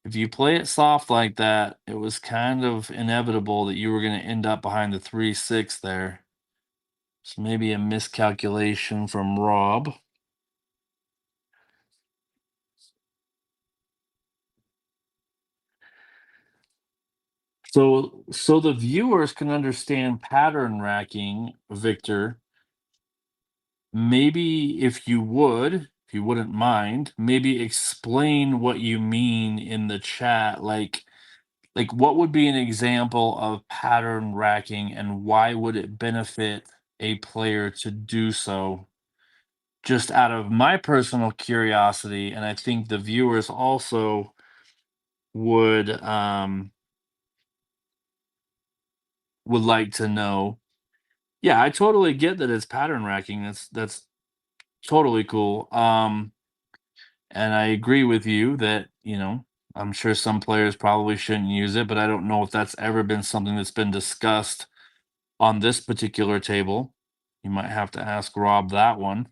if you play it soft like that, it was kind of inevitable that you were going to end up behind the 3-6 there. So maybe a miscalculation from Rob. So the viewers can understand pattern racking, Victor. Maybe if you wouldn't mind, maybe explain what you mean in the chat. Like what would be an example of pattern racking and why would it benefit a player to do so? Just out of my personal curiosity, and I think the viewers also would would like to know. Yeah, I totally get that it's pattern racking. That's totally cool. And I agree with you that, I'm sure some players probably shouldn't use it, but I don't know if that's ever been something that's been discussed on this particular table. You might have to ask Rob that one.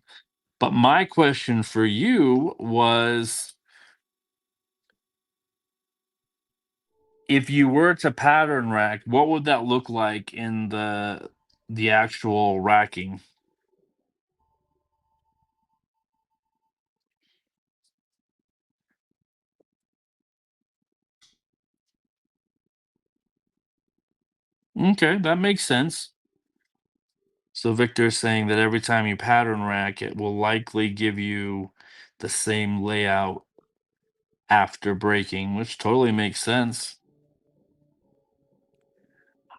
But my question for you was if you were to pattern rack, what would that look like in the actual racking? Okay, that makes sense. So Victor's saying that every time you pattern rack, it will likely give you the same layout. after breaking, which totally makes sense.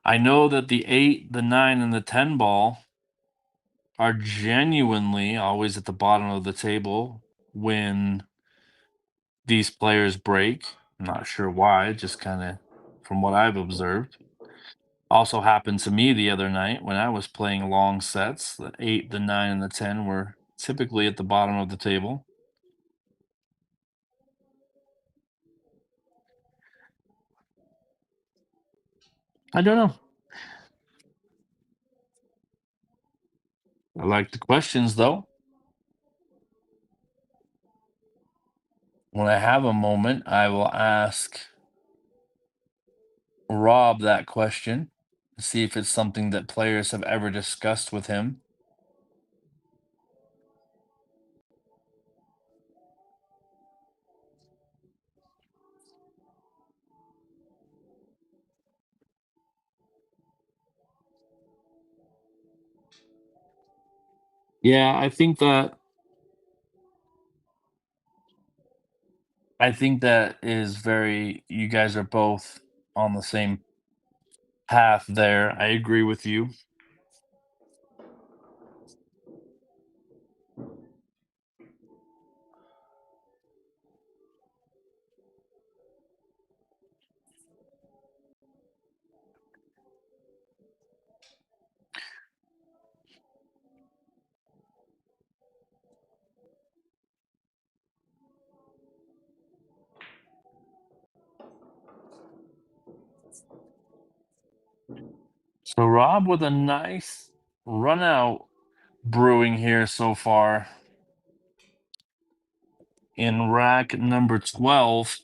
I know that the 8, the 9, and the 10 ball are genuinely always at the bottom of the table when these players break. I'm not sure why, just kind of from what I've observed. Also happened to me the other night when I was playing long sets. The 8, the 9, and the 10 were typically at the bottom of the table. I don't know. I like the questions though. When I have a moment, I will ask Rob that question, see if it's something that players have ever discussed with him. Yeah, I think that is very you guys are both on the same path there. I agree with you. So Rob with a nice run out brewing here so far in rack number 12.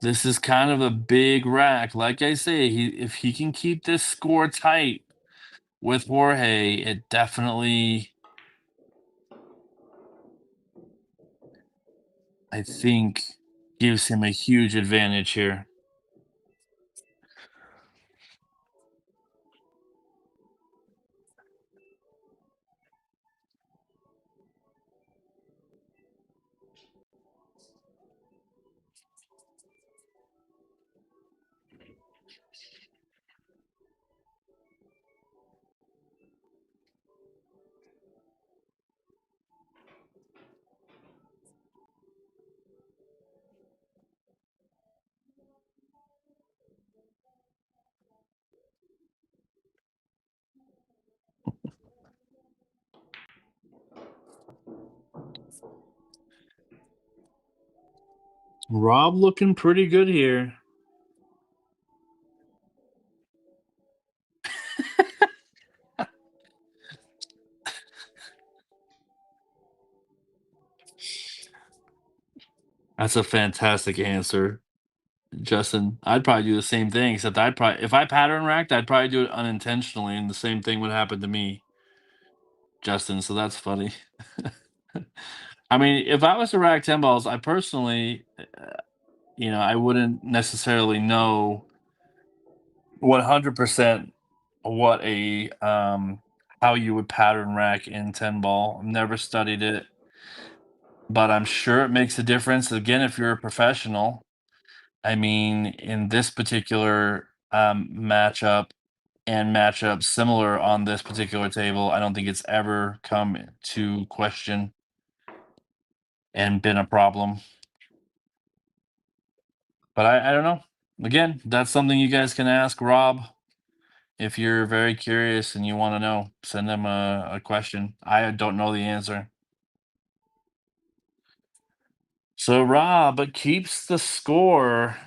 This is kind of a big rack. Like I say, if he can keep this score tight with Jorge, it definitely, I think, gives him a huge advantage here. Rob looking pretty good here. That's a fantastic answer, Justin. I'd probably do the same thing, except I'd probably, if I pattern racked, I'd probably do it unintentionally, and the same thing would happen to me, Justin. So that's funny. I mean, if I was to rack 10 balls, I personally, I wouldn't necessarily know 100% what a how you would pattern rack in 10 ball. I've never studied it, but I'm sure it makes a difference. Again, if you're a professional, I mean, in this particular matchup and matchups similar on this particular table, I don't think it's ever come to question and been a problem. But I don't know. Again, that's something you guys can ask Rob if you're very curious and you want to know. Send him a question. I don't know the answer. So Rob keeps the score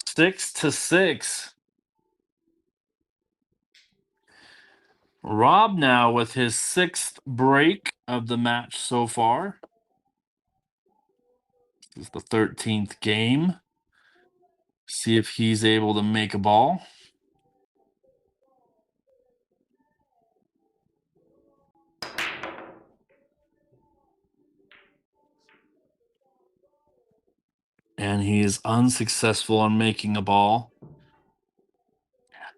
6-6. Rob now with his sixth break of the match so far. This is the 13th game. See if he's able to make a ball. And he is unsuccessful on making a ball.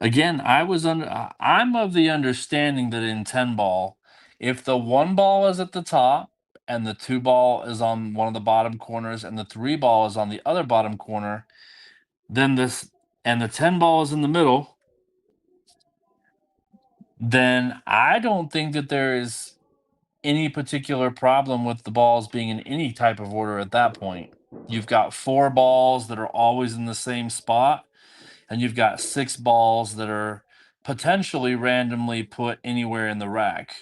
Again, I'm of the understanding that in 10 ball, if the one ball is at the top and the 2 ball is on one of the bottom corners, and the 3 ball is on the other bottom corner, then this and the 10 ball is in the middle, then I don't think that there is any particular problem with the balls being in any type of order at that point. You've got 4 balls that are always in the same spot, and you've got 6 balls that are potentially randomly put anywhere in the rack.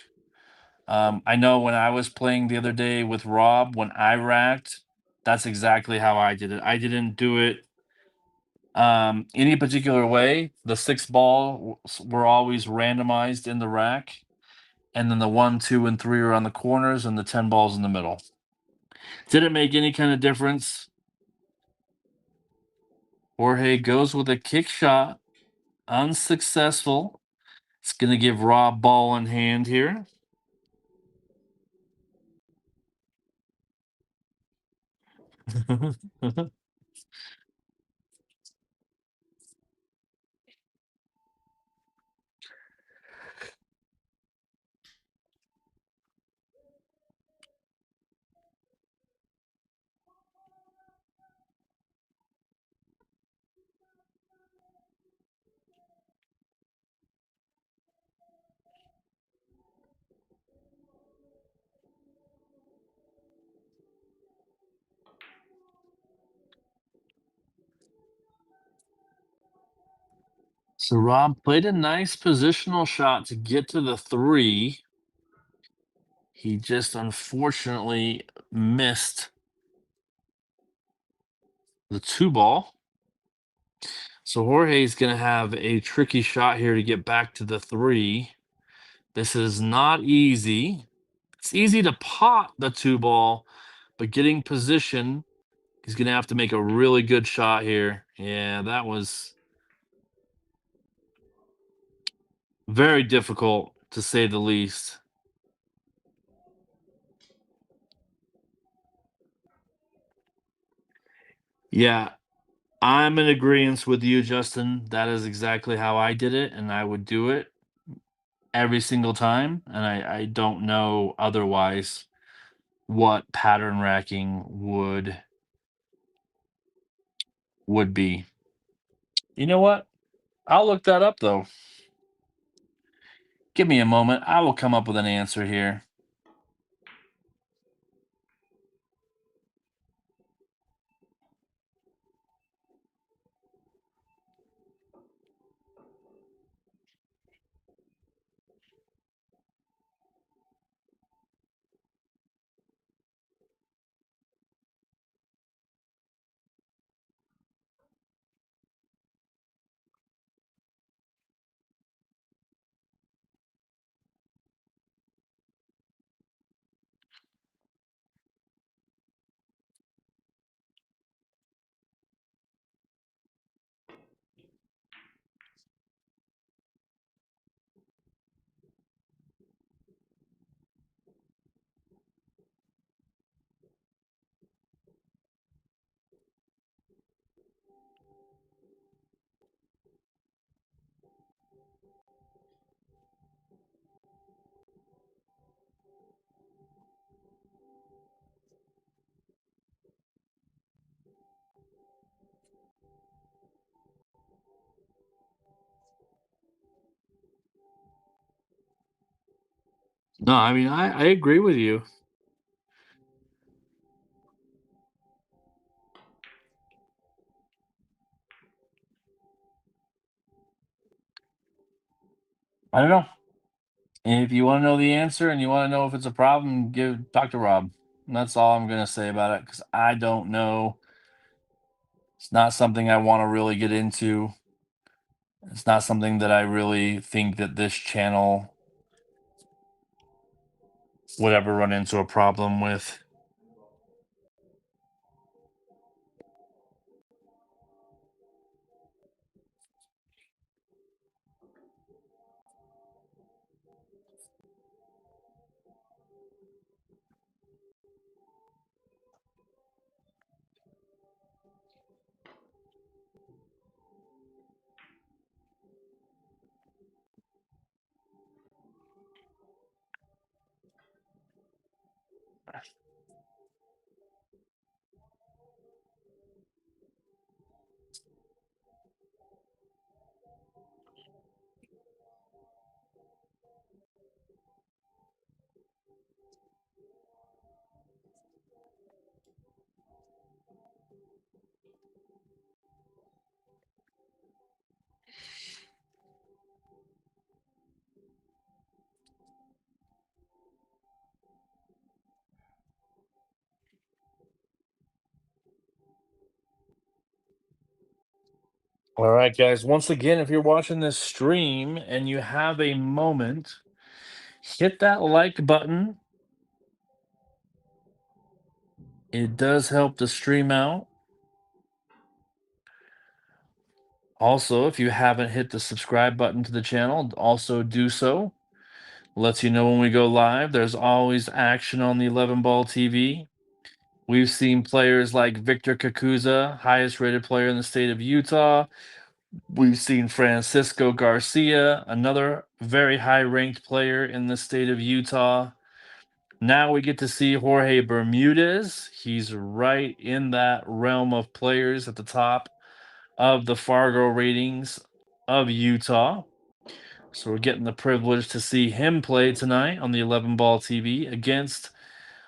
I know when I was playing the other day with Rob, when I racked, that's exactly how I did it. I didn't do it any particular way. The 6 were always randomized in the rack, and then the 1, 2, and 3 are on the corners, and the 10 balls in the middle. Didn't make any kind of difference. Jorge goes with a kick shot, unsuccessful. It's going to give Rob ball in hand here. So Rob played a nice positional shot to get to the 3. He just unfortunately missed the 2 ball. So Jorge's going to have a tricky shot here to get back to the 3. This is not easy. It's easy to pot the 2 ball, but getting position, he's going to have to make a really good shot here. Yeah, that was very difficult to say the least. Yeah, I'm in agreement with you, Justin. That is exactly how I did it, and I would do it every single time. And I don't know otherwise what pattern racking would be. You know what? I'll look that up though. Give me a moment. I will come up with an answer here. No, I mean I agree with you. I don't know. If you want to know the answer and you want to know if it's a problem, talk to Rob. And that's all I'm gonna say about it because I don't know. It's not something I want to really get into. It's not something that I really think that this channel would ever run into a problem with. All right, guys. Once again, if you're watching this stream and you have a moment, hit that like button. It does help the stream out. Also, if you haven't hit the subscribe button to the channel, also do so. Lets you know when we go live. There's always action on the 11 Ball TV. We've seen players like Victor Kakuza, highest rated player in the state of Utah. We've seen Francisco Garcia, another very high ranked player in the state of Utah. Now we get to see Jorge Bermudez. He's right in that realm of players at the top of the Fargo ratings of Utah. So we're getting the privilege to see him play tonight on the 11 Ball TV against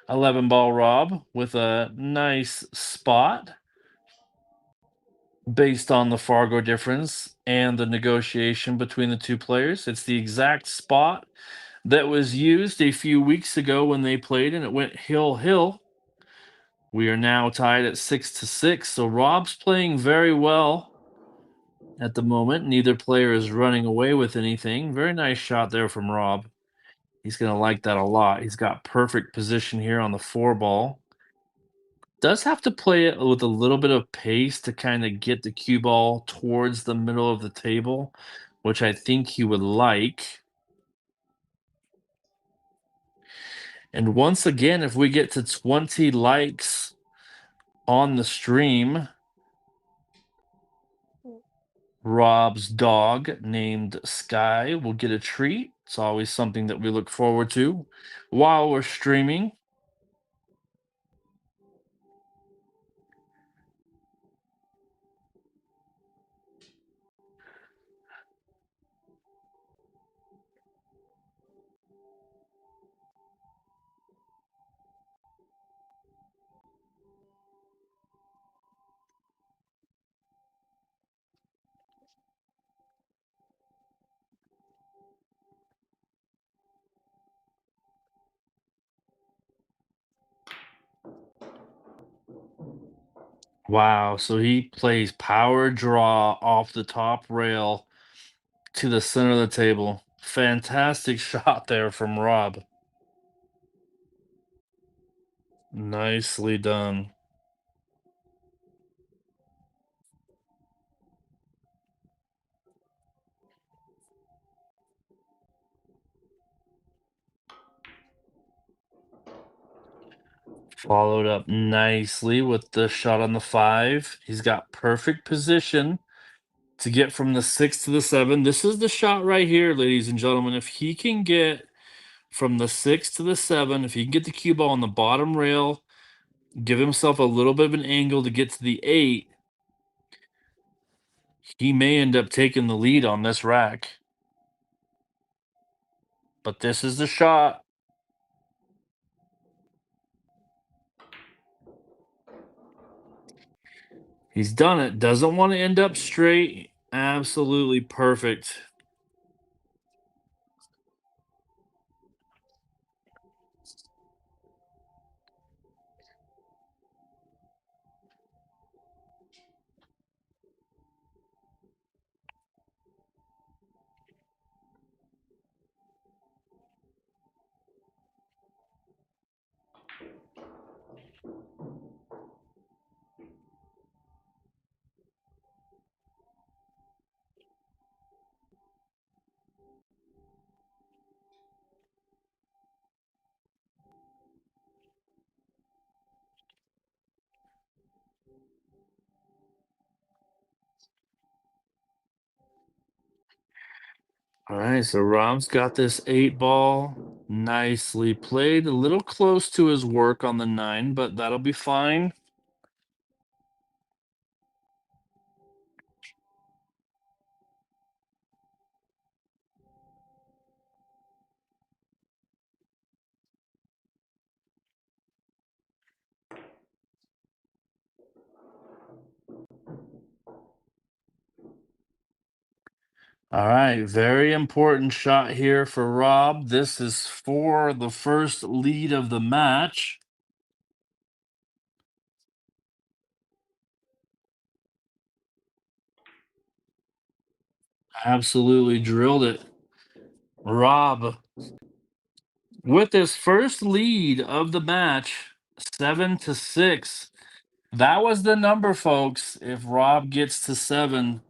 11 Ball Rob with a nice spot based on the Fargo difference and the negotiation between the two players. It's the exact spot that was used a few weeks ago when they played and it went hill. We are now tied at 6-6. So Rob's playing very well at the moment. Neither player is running away with anything. Very nice shot there from Rob. He's going to like that a lot. He's got perfect position here on the 4 ball. Does have to play it with a little bit of pace to kind of get the cue ball towards the middle of the table, which I think he would like. And once again, if we get to 20 likes on the stream, Rob's dog named Sky will get a treat. It's always something that we look forward to while we're streaming. Wow, so he plays power draw off the top rail to the center of the table. Fantastic shot there from Rob. Nicely done. Followed up nicely with the shot on the 5. He's got perfect position to get from the 6 to the 7. This is the shot right here, ladies and gentlemen. If he can get from the 6 to the 7, if he can get the cue ball on the bottom rail, give himself a little bit of an angle to get to the 8, he may end up taking the lead on this rack. But this is the shot. He's done it. Doesn't want to end up straight. Absolutely perfect. All right, so Rob's got this 8 ball. Nicely played. A little close to his work on the 9, but that'll be fine. All right, very important shot here for Rob. This is for the first lead of the match. Absolutely drilled it. Rob, with his first lead of the match, 7-6. That was the number, folks. If Rob gets to 7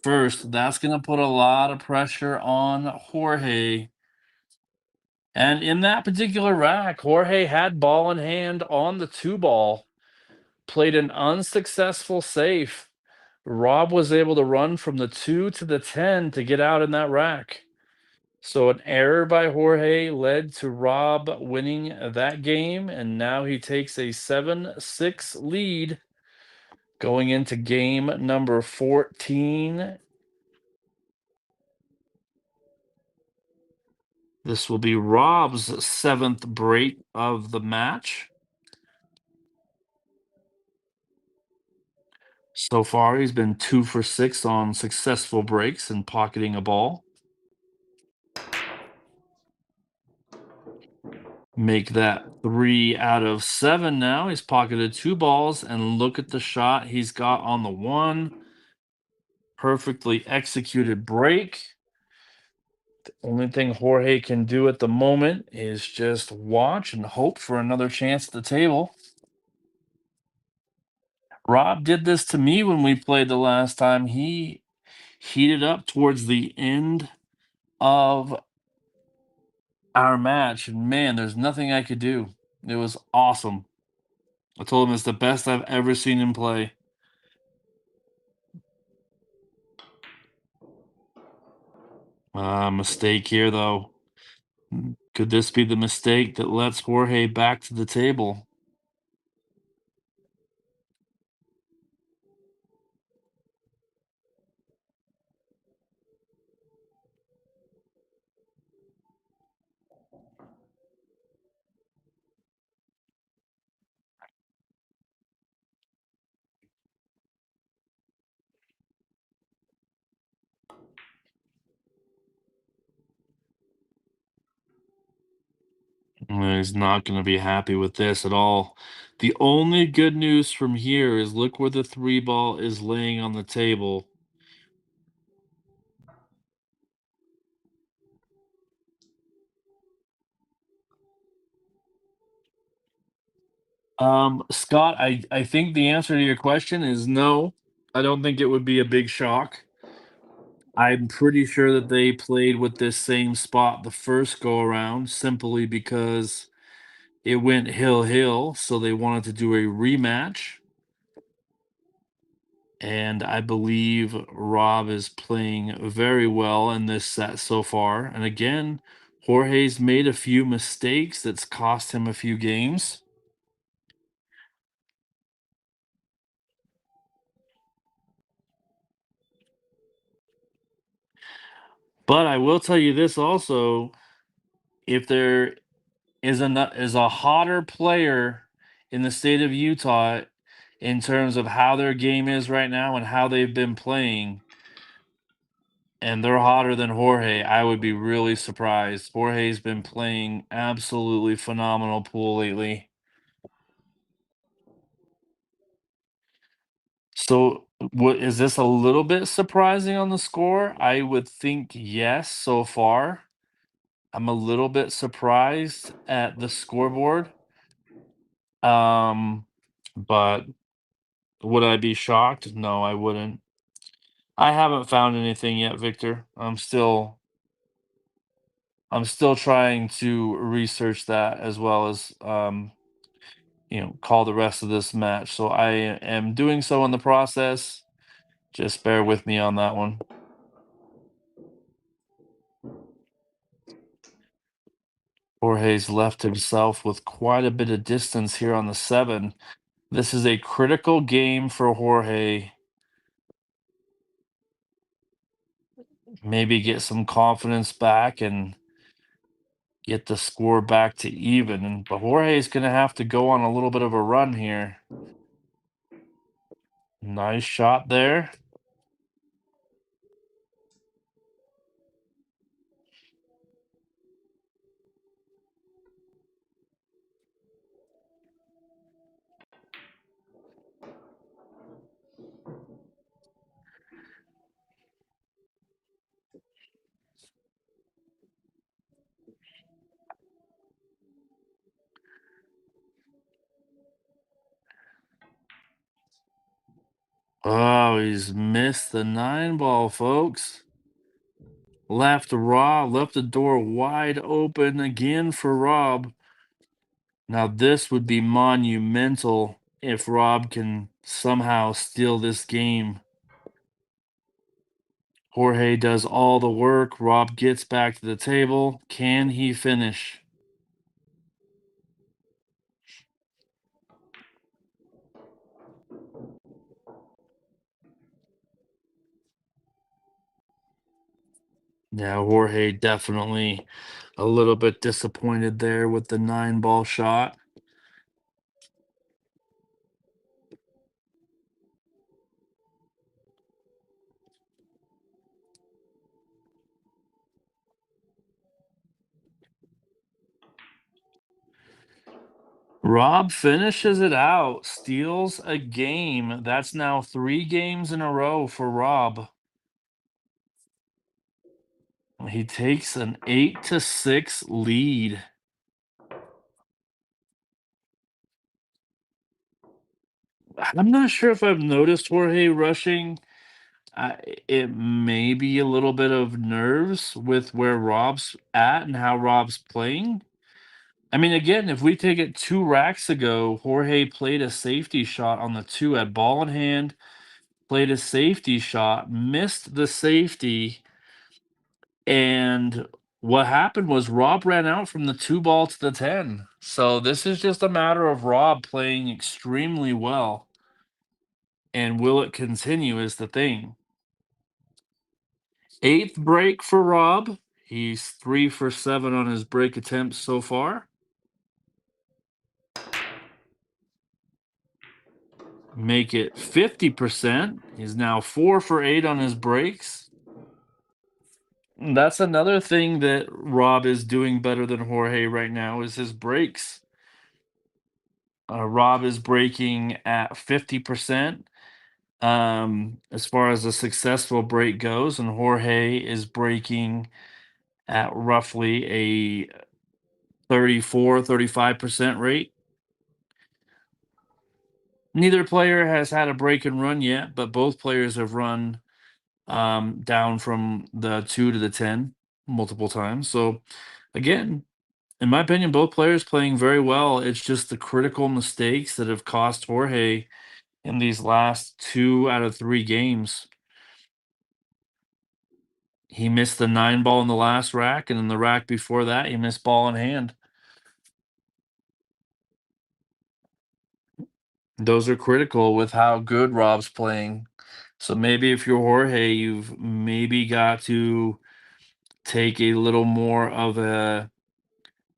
first, that's going to put a lot of pressure on Jorge. And in that particular rack, Jorge had ball in hand on the 2 ball, played an unsuccessful safe. Rob was able to run from the 2 to the 10 to get out in that rack. So an error by Jorge led to Rob winning that game, and now he takes a 7-6 lead going into game number 14. This will be Rob's 7th break of the match. So far, he's been 2 for 6 on successful breaks and pocketing a ball. Make that 3 out of 7 now. He's pocketed 2 balls, and look at the shot he's got on the 1. Perfectly executed break. The only thing Jorge can do at the moment is just watch and hope for another chance at the table. Rob did this to me when we played the last time. He heated up towards the end of our match, and man, there's nothing I could do. It was awesome. I told him it's the best I've ever seen him play. Mistake here, though. Could this be the mistake that lets Jorge back to the table? He's not going to be happy with this at all. The only good news from here is look where the 3 ball is laying on the table. Scott, I think the answer to your question is no. I don't think it would be a big shock. I'm pretty sure that they played with this same spot the first go around simply because it went hill, so they wanted to do a rematch. And I believe Rob is playing very well in this set so far. And again, Jorge's made a few mistakes that's cost him a few games. But I will tell you this also, if there is a hotter player in the state of Utah in terms of how their game is right now and how they've been playing, and they're hotter than Jorge, I would be really surprised. Jorge's been playing absolutely phenomenal pool lately. So, what is this a little bit surprising on the score? I would think yes so far. I'm a little bit surprised at the scoreboard. Um, but would I be shocked? No, I wouldn't. I haven't found anything yet, Victor. I'm still trying to research that as well as call the rest of this match. So I am doing so in the process. Just bear with me on that one. Jorge's left himself with quite a bit of distance here on the 7. This is a critical game for Jorge. Maybe get some confidence back and get the score back to even. But Jorge's going to have to go on a little bit of a run here. Nice shot there. Oh, he's missed the 9 ball, folks. Left the door wide open again for Rob. Now, this would be monumental if Rob can somehow steal this game. Jorge does all the work. Rob gets back to the table. Can he finish? Now, Jorge definitely a little bit disappointed there with the 9 ball shot. Rob finishes it out, steals a game. That's now 3 games in a row for Rob. He takes an 8-6 lead. I'm not sure if I've noticed Jorge rushing. It may be a little bit of nerves with where Rob's at and how Rob's playing. I mean, again, if we take it 2 racks ago, Jorge played a safety shot on the 2 at ball in hand, played a safety shot, missed the safety, and what happened was Rob ran out from the 2 ball to the 10. So this is just a matter of Rob playing extremely well. And will it continue is the thing. 8th break for Rob. He's 3 for 7 on his break attempts so far. Make it 50%. He's now 4 for 8 on his breaks. That's another thing that Rob is doing better than Jorge right now is his breaks. Rob is breaking at 50%. As far as a successful break goes, and Jorge is breaking at roughly a 34-35% rate. Neither player has had a break and run yet, but both players have run down from the 2 to the 10 multiple times. So, again, in my opinion, both players playing very well. It's just the critical mistakes that have cost Jorge in these last 2 out of 3 games. He missed the 9 ball in the last rack, and in the rack before that, he missed ball in hand. Those are critical with how good Rob's playing. So maybe if you're Jorge, you've maybe got to take a little more of a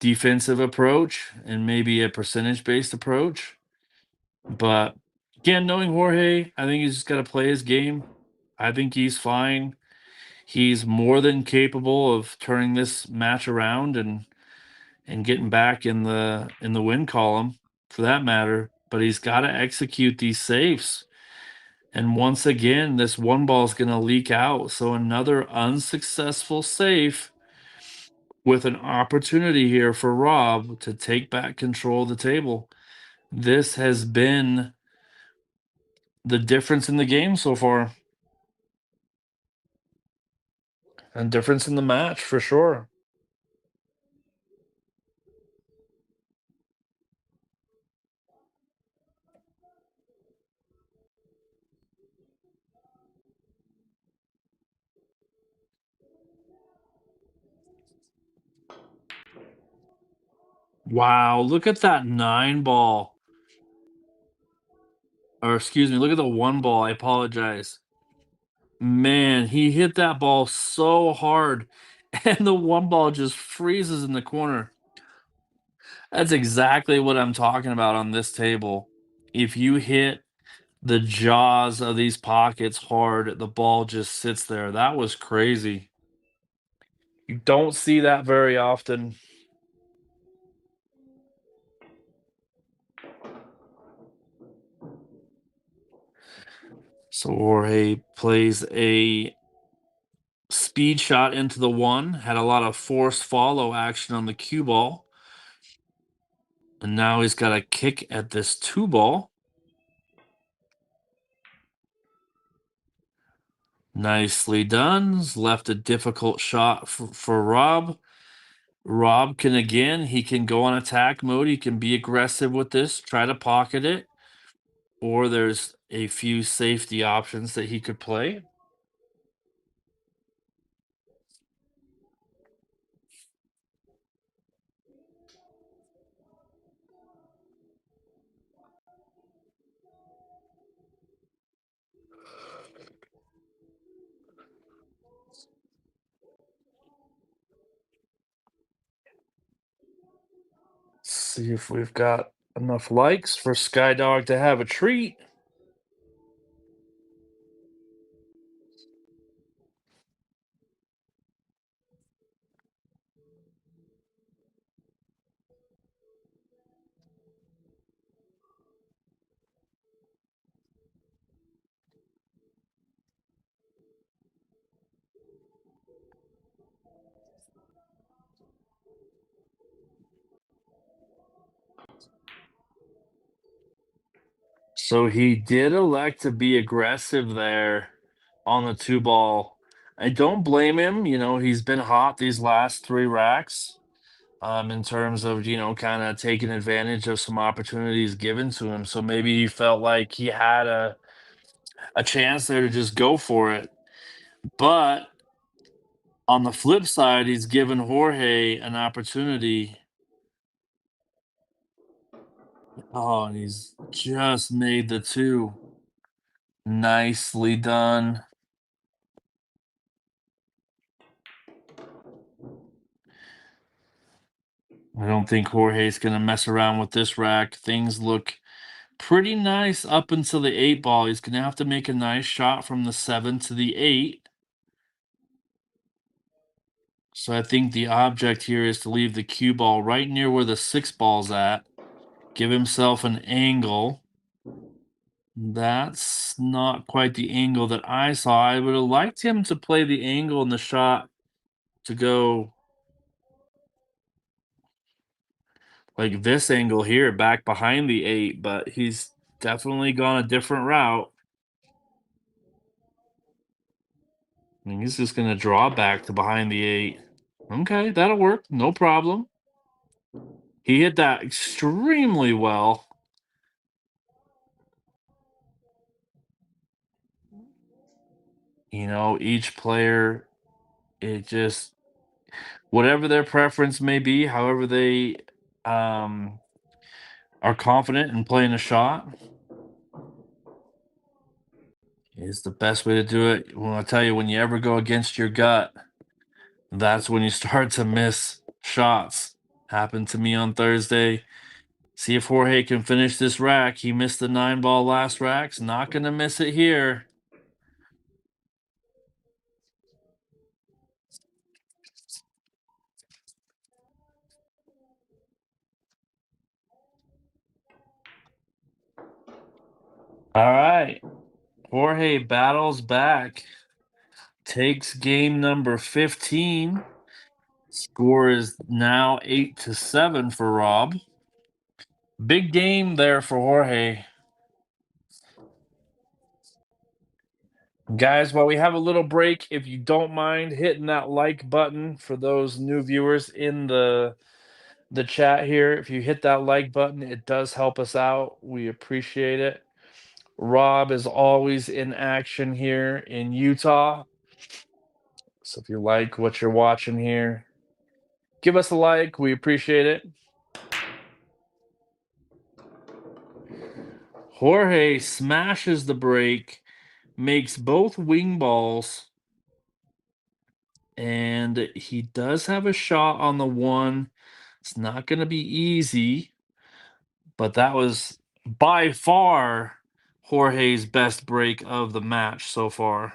defensive approach and maybe a percentage based approach. But again, knowing Jorge, I think he's just got to play his game. I think he's fine. He's more than capable of turning this match around and getting back in the win column for that matter. But he's got to execute these saves. And once again, this 1 ball is going to leak out. So another unsuccessful save with an opportunity here for Rob to take back control of the table. This has been the difference in the game so far. And difference in the match for sure. Wow, look at that 9 ball. Or excuse me, look at the 1 ball, I apologize. Man, he hit that ball so hard, and the 1 ball just freezes in the corner. That's exactly what I'm talking about on this table. If you hit the jaws of these pockets hard, the ball just sits there. That was crazy. You don't see that very often. So Jorge plays a speed shot into the 1, had a lot of forced follow action on the cue ball. And now he's got a kick at this 2 ball. Nicely done. He's left a difficult shot for Rob. Rob can again, he can go on attack mode. He can be aggressive with this, try to pocket it, or there's a few safety options that he could play. See if we've got enough likes for Skydog to have a treat. So he did elect to be aggressive there on the 2 ball. I don't blame him. He's been hot these last 3 racks. In terms of, kind of taking advantage of some opportunities given to him. So maybe he felt like he had a chance there to just go for it. But on the flip side, he's given Jorge an opportunity. Oh, and he's just made the 2. Nicely done. I don't think Jorge's going to mess around with this rack. Things look pretty nice up until the 8 ball. He's going to have to make a nice shot from the 7 to the 8. So I think the object here is to leave the cue ball right near where the 6 ball's at. Give himself an angle. That's not quite the angle that I saw. I would have liked him to play the angle in the shot to go like this angle here, back behind the 8, but he's definitely gone a different route. I mean, he's just going to draw back to behind the 8. Okay, that'll work. No problem. He hit that extremely well. Each player, it just whatever their preference may be, however they um, are confident in playing a shot is the best way to do it. Well, I tell you, when you ever go against your gut, that's when you start to miss shots. Happened to me on Thursday. See if Jorge can finish this rack. He missed the 9 ball last racks. Not going to miss it here. All right. Jorge battles back. Takes game number 15. Score is now 8-7 for Rob. Big game there for Jorge. Guys, while we have a little break, if you don't mind hitting that like button for those new viewers in the chat here, if you hit that like button, it does help us out. We appreciate it. Rob is always in action here in Utah. So if you like what you're watching here, give us a like. We appreciate it. Jorge smashes the break, makes both wing balls, and he does have a shot on the one. It's not going to be easy, but that was by far Jorge's best break of the match so far.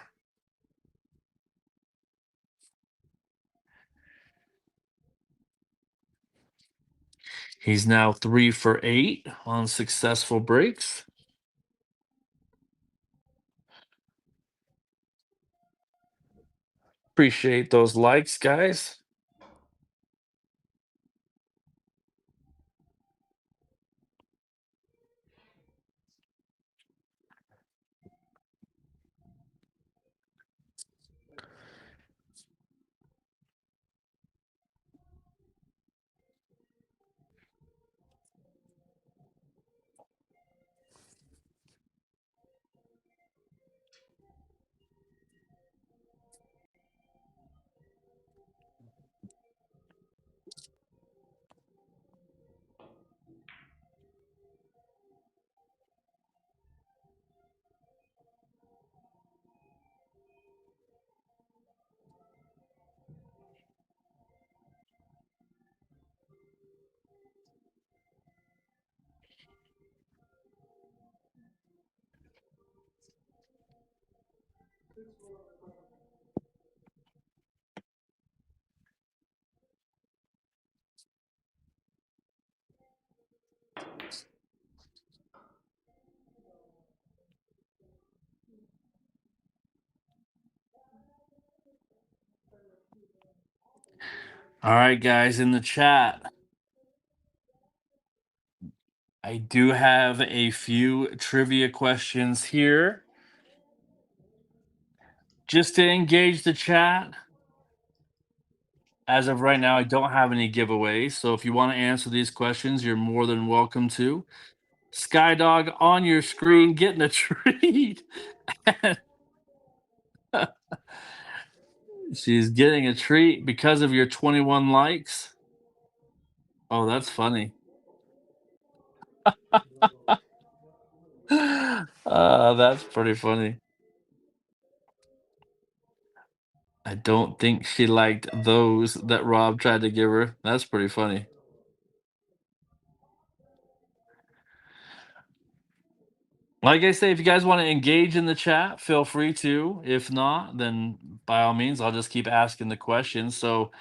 He's now 3 for 8 on successful breaks. Appreciate those likes, guys. All right, guys, in the chat, I do have a few trivia questions here. Just to engage the chat, as of right now, I don't have any giveaways. So if you want to answer these questions, you're more than welcome to. Skydog on your screen getting a treat. She's getting a treat because of your 21 likes. Oh, that's funny. That's pretty funny. I don't think she liked those that Rob tried to give her. That's pretty funny. Like I say, if you guys want to engage in the chat, feel free to. If not, then by all means, I'll just keep asking the questions. So,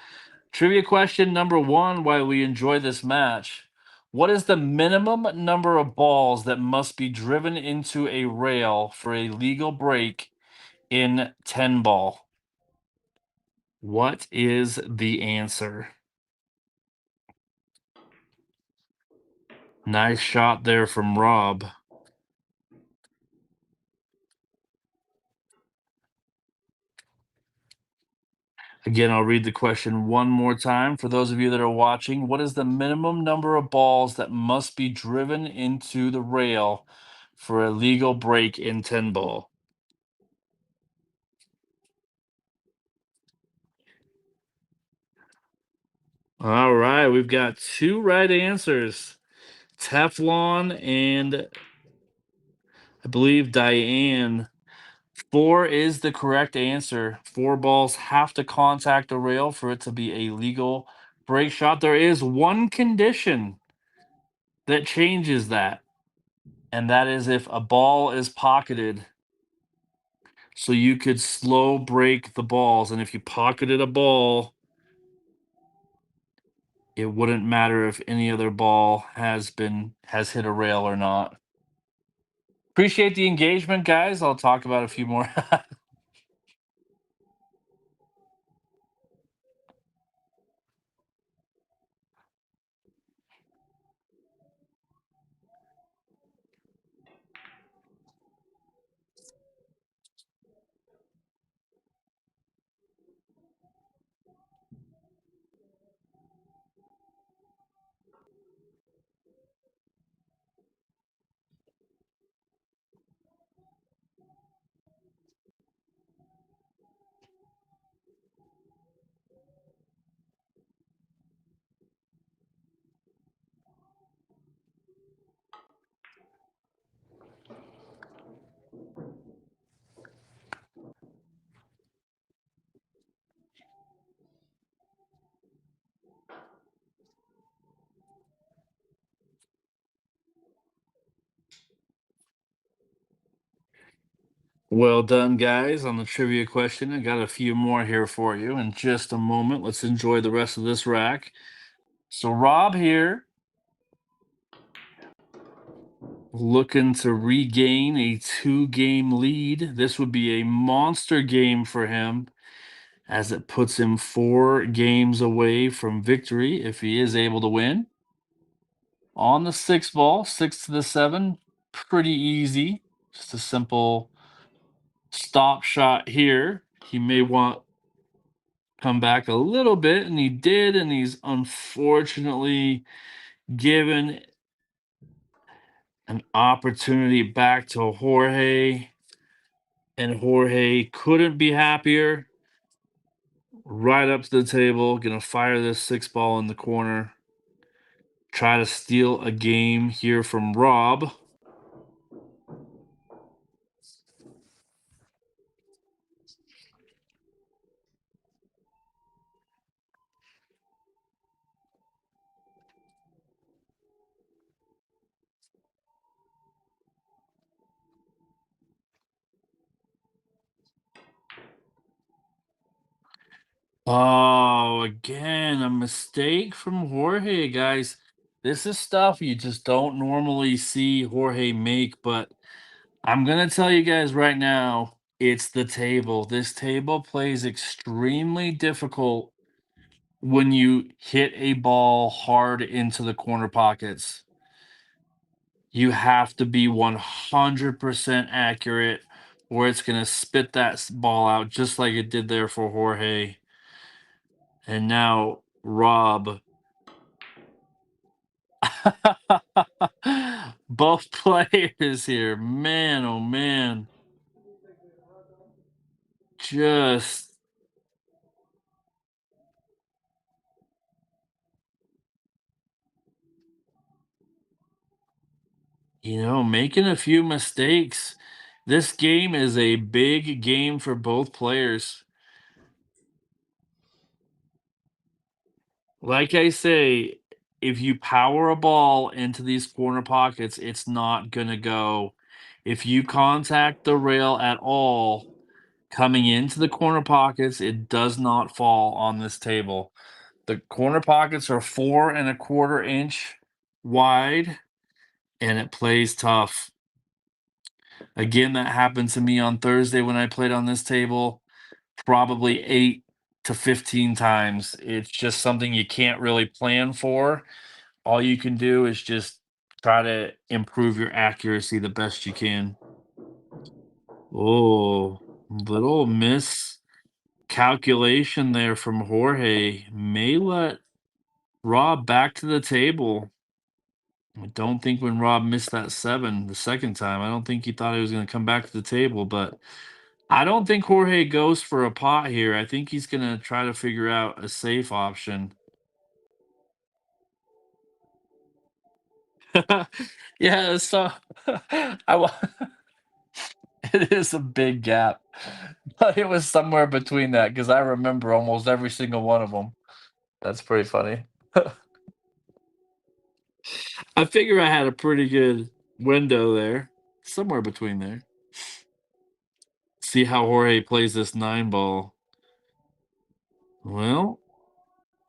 trivia question number one, while we enjoy this match, what is the minimum number of balls that must be driven into a rail for a legal break in 10 ball? What is the answer? Nice shot there from Rob. Again, I'll read the question one more time for those of you that are watching. What is the minimum number of balls that must be driven into the rail for a legal break in 10 ball? All right, we've got two right answers. Teflon and I believe Diane. Four is the correct answer. Four balls have to contact the rail for it to be a legal break shot. There is one condition that changes that, and that is if a ball is pocketed. So you could slow break the balls, and if you pocketed a ball, it wouldn't matter if any other ball has hit a rail or not. Appreciate the engagement, guys. I'll talk about a few more. Well done, guys, on the trivia question. I got a few more here for you in just a moment. Let's enjoy the rest of this rack. So, Rob here looking to regain a 2-game lead. This would be a monster game for him as it puts him 4 games away from victory if he is able to win. On the 6 ball, 6 to the 7, pretty easy. Just a simple stop shot here. He may want come back a little bit, and he did, and he's unfortunately given an opportunity back to Jorge, and Jorge couldn't be happier. Right up to the table, gonna fire this 6 ball in the corner. Try to steal a game here from Rob. Oh, again, a mistake from Jorge, guys. This is stuff you just don't normally see Jorge make, but I'm gonna tell you guys right now, it's the table. This table plays extremely difficult when you hit a ball hard into the corner pockets. You have to be 100% accurate, or it's gonna spit that ball out just like it did there for Jorge. And now Rob. Both players here, man, oh man, just making a few mistakes. This game is a big game for both players. Like I say, if you power a ball into these corner pockets, it's not going to go. If you contact the rail at all coming into the corner pockets, it does not fall on this table. The corner pockets are 4.25 inch wide, and it plays tough. Again, that happened to me on Thursday when I played on this table, probably 8 to 15 times. It's just something you can't really plan for. All you can do is just try to improve your accuracy the best you can. Oh, little miscalculation there from Jorge. May let Rob back to the table. I don't think when Rob missed that 7 the second time, I don't think he thought he was going to come back to the table, but I don't think Jorge goes for a pot here. I think he's going to try to figure out a safe option. Yeah, so I wa- it is a big gap, but it was somewhere between that because I remember almost every single one of them. That's pretty funny. I figure I had a pretty good window there, somewhere between there. See how Jorge plays this 9 ball. Well,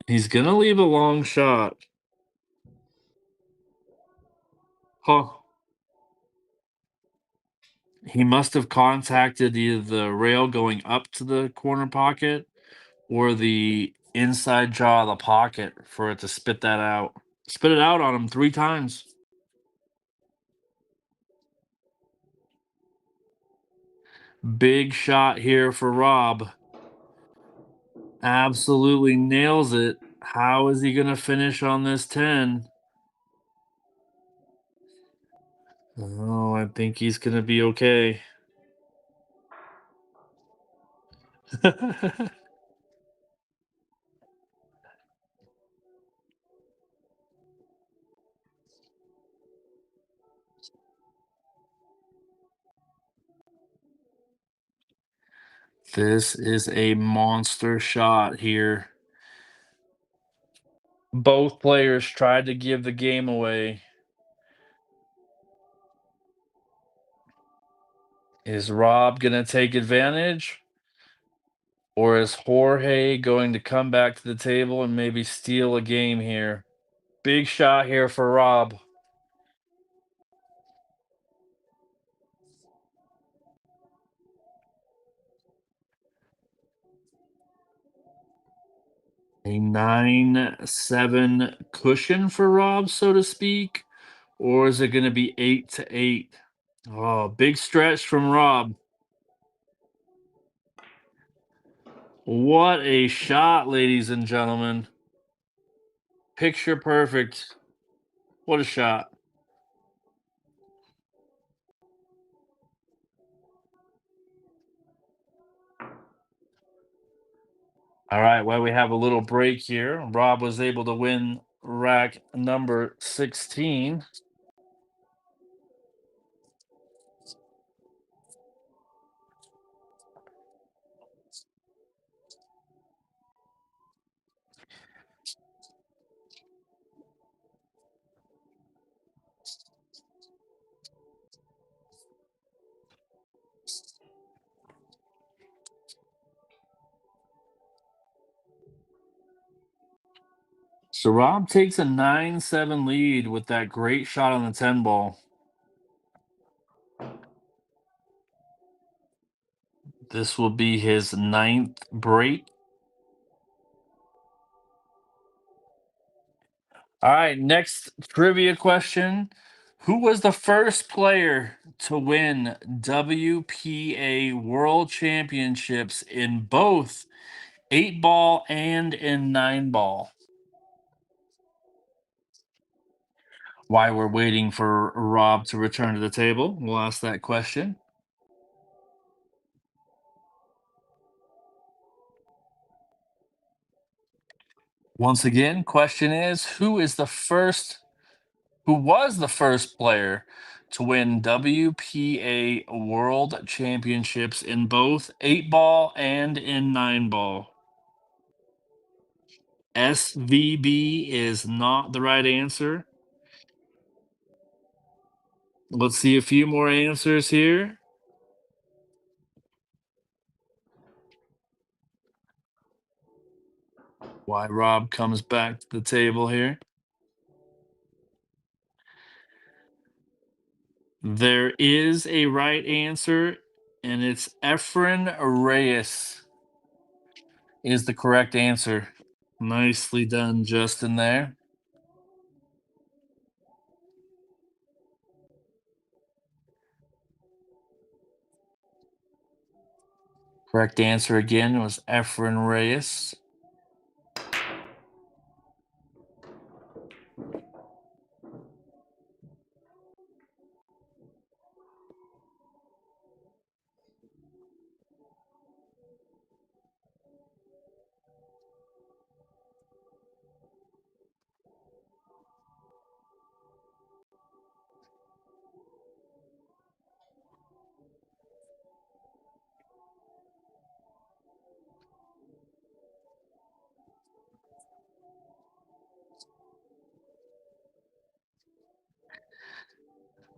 he's gonna leave a long shot. Huh. He must have contacted either the rail going up to the corner pocket or the inside jaw of the pocket for it to spit that out. Spit it out on him 3 times. Big shot here for Rob. Absolutely nails it. How is he gonna finish on this 10? Oh, I think he's gonna be okay. This is a monster shot here. Both players tried to give the game away. Is Rob going to take advantage? Or is Jorge going to come back to the table and maybe steal a game here? Big shot here for Rob. A 9-7 cushion for Rob, so to speak? Or is it going to be 8-8? Oh, big stretch from Rob. What a shot, ladies and gentlemen. Picture perfect. What a shot. All right, well, we have a little break here. Rob was able to win rack number 16. So Rob takes a 9-7 lead with that great shot on the 10 ball. This will be his ninth break. All right, next trivia question. Who was the first player to win WPA World Championships in both 8 ball and in 9 ball? While we're waiting for Rob to return to the table, we'll ask that question. Once again, question is who was the first player to win WPA World Championships in both 8 ball and in 9 ball? SVB is not the right answer. Let's see a few more answers here. Why Rob comes back to the table here. There is a right answer, and it's Efren Reyes is the correct answer. Nicely done, Justin, there. Correct answer again was Efren Reyes.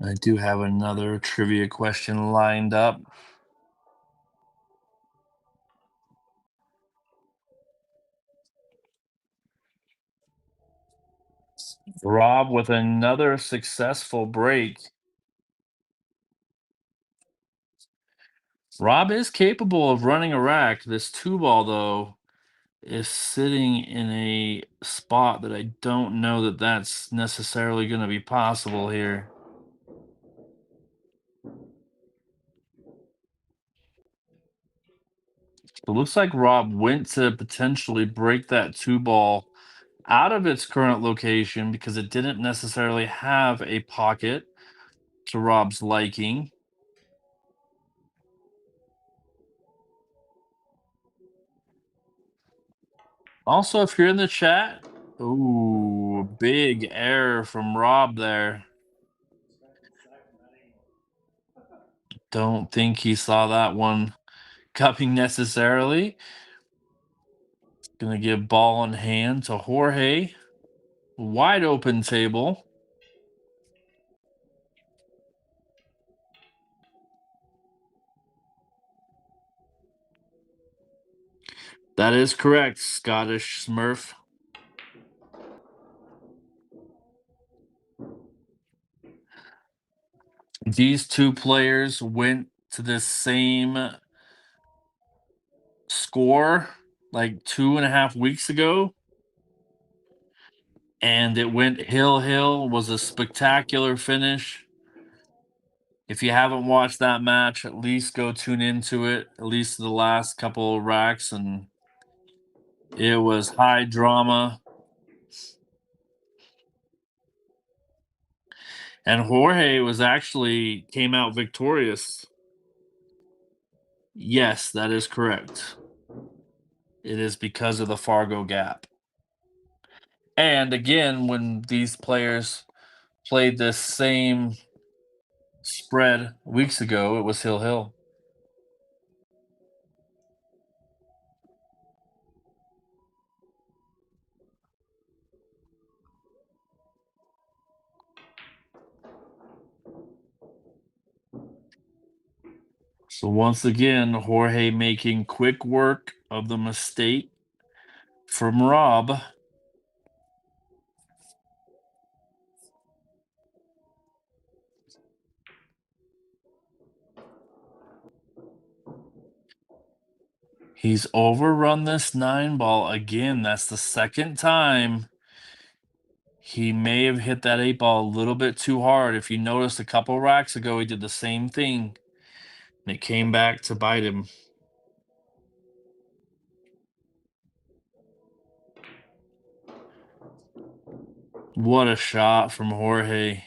I do have another trivia question lined up. Rob with another successful break. Rob is capable of running a rack. This 2 ball, though, is sitting in a spot that I don't know that that's necessarily going to be possible here. It looks like Rob went to potentially break that 2 ball out of its current location because it didn't necessarily have a pocket to Rob's liking. Also, if you're in the chat, ooh, big error from Rob there. Don't think he saw that one coming necessarily. Gonna give ball in hand to Jorge. Wide open table. That is correct, Scottish Smurf. These two players went to the same score like 2.5 weeks ago, and it went hill. Was a spectacular finish. If you haven't watched that match, at least go tune into it, at least the last couple of racks, and it was high drama. And Jorge was actually came out victorious. Yes, that is correct. It is because of the Fargo gap. And again, when these players played this same spread weeks ago, it was hill. So once again, Jorge making quick work of the mistake from Rob. He's overrun this 9 ball again. That's the second time he may have hit that 8 ball a little bit too hard. If you noticed a couple racks ago, he did the same thing and it came back to bite him. What a shot from Jorge.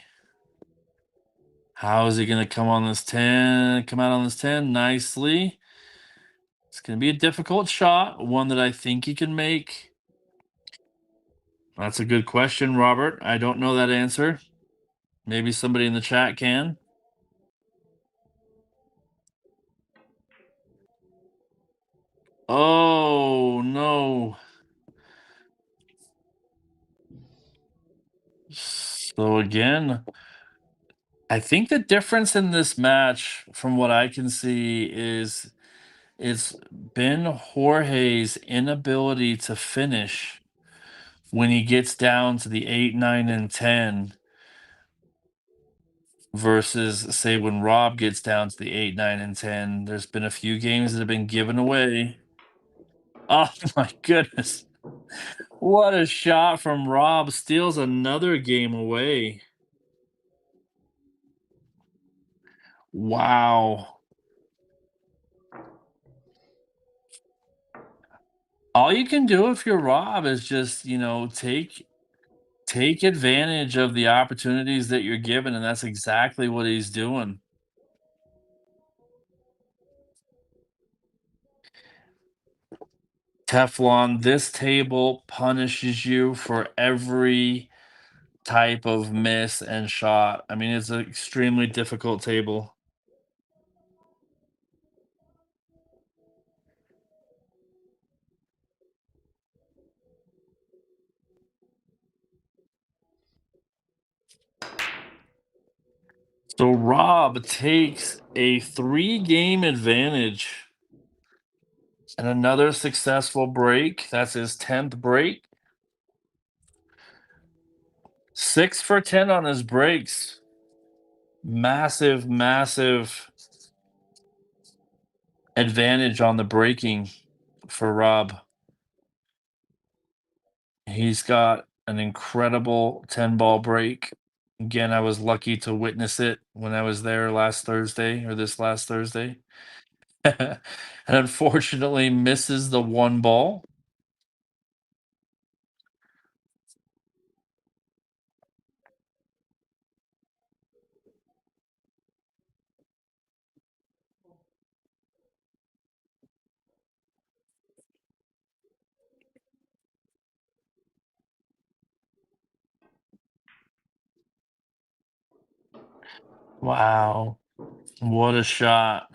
How is he going to come on this 10? Come out on this 10 nicely. It's going to be a difficult shot, one that I think he can make. That's a good question, Robert. I don't know that answer. Maybe somebody in the chat can. Oh, no. So again, I think the difference in this match, from what I can see, is it's been Jorge's inability to finish when he gets down to the 8, 9, and 10 versus, say, when Rob gets down to the 8, 9, and 10. There's been a few games that have been given away. Oh my goodness. What a shot from Rob. Steals another game away. Wow. All you can do if you're Rob is just, take advantage of the opportunities that you're given, and that's exactly what he's doing. Teflon, this table punishes you for every type of miss and shot. I mean, it's an extremely difficult table. So Rob takes a 3-game advantage and another successful break. That's his 10th break. 6 for 10 on his breaks. Massive advantage on the breaking for Rob. He's got an incredible 10-ball break. Again, I was lucky to witness it when I was there last Thursday, or this last Thursday. And unfortunately misses the 1 ball. Wow. What a shot.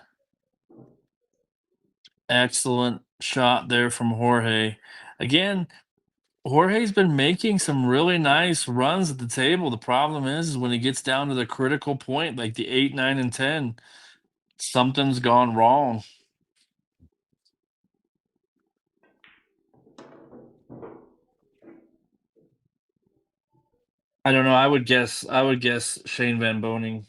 Excellent shot there from Jorge. Again, Jorge's been making some really nice runs at the table. The problem is when he gets down to the critical point, like the 8, 9, and 10, something's gone wrong. I don't know. I would guess Shane Van Boning.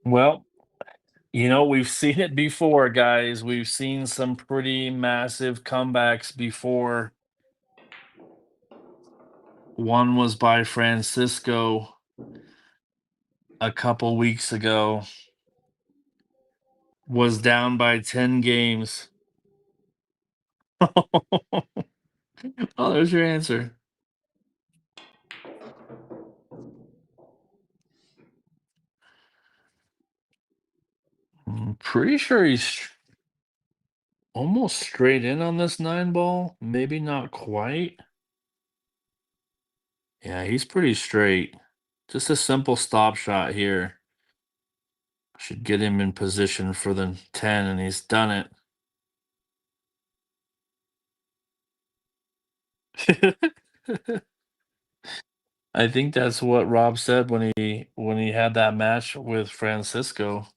Well, we've seen it before, guys. We've seen some pretty massive comebacks before. One was by Francisco a couple weeks ago, was down by 10 games. Oh, there's your answer. I'm pretty sure he's almost straight in on this nine ball. Maybe not quite. Yeah, he's pretty straight. Just a simple stop shot here should get him in position for the 10, and he's done it. I think that's what Rob said when he had that match with Francisco.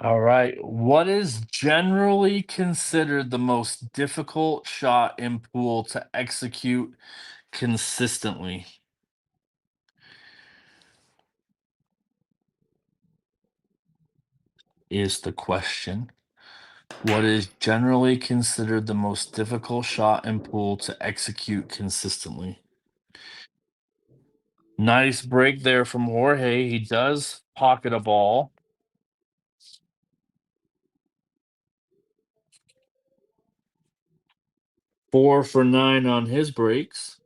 All right. What is generally considered the most difficult shot in pool to execute consistently? Is the question. What is generally considered the most difficult shot in pool to execute consistently? Nice break there from Jorge. He does pocket a ball. 4 for 9 on his breaks.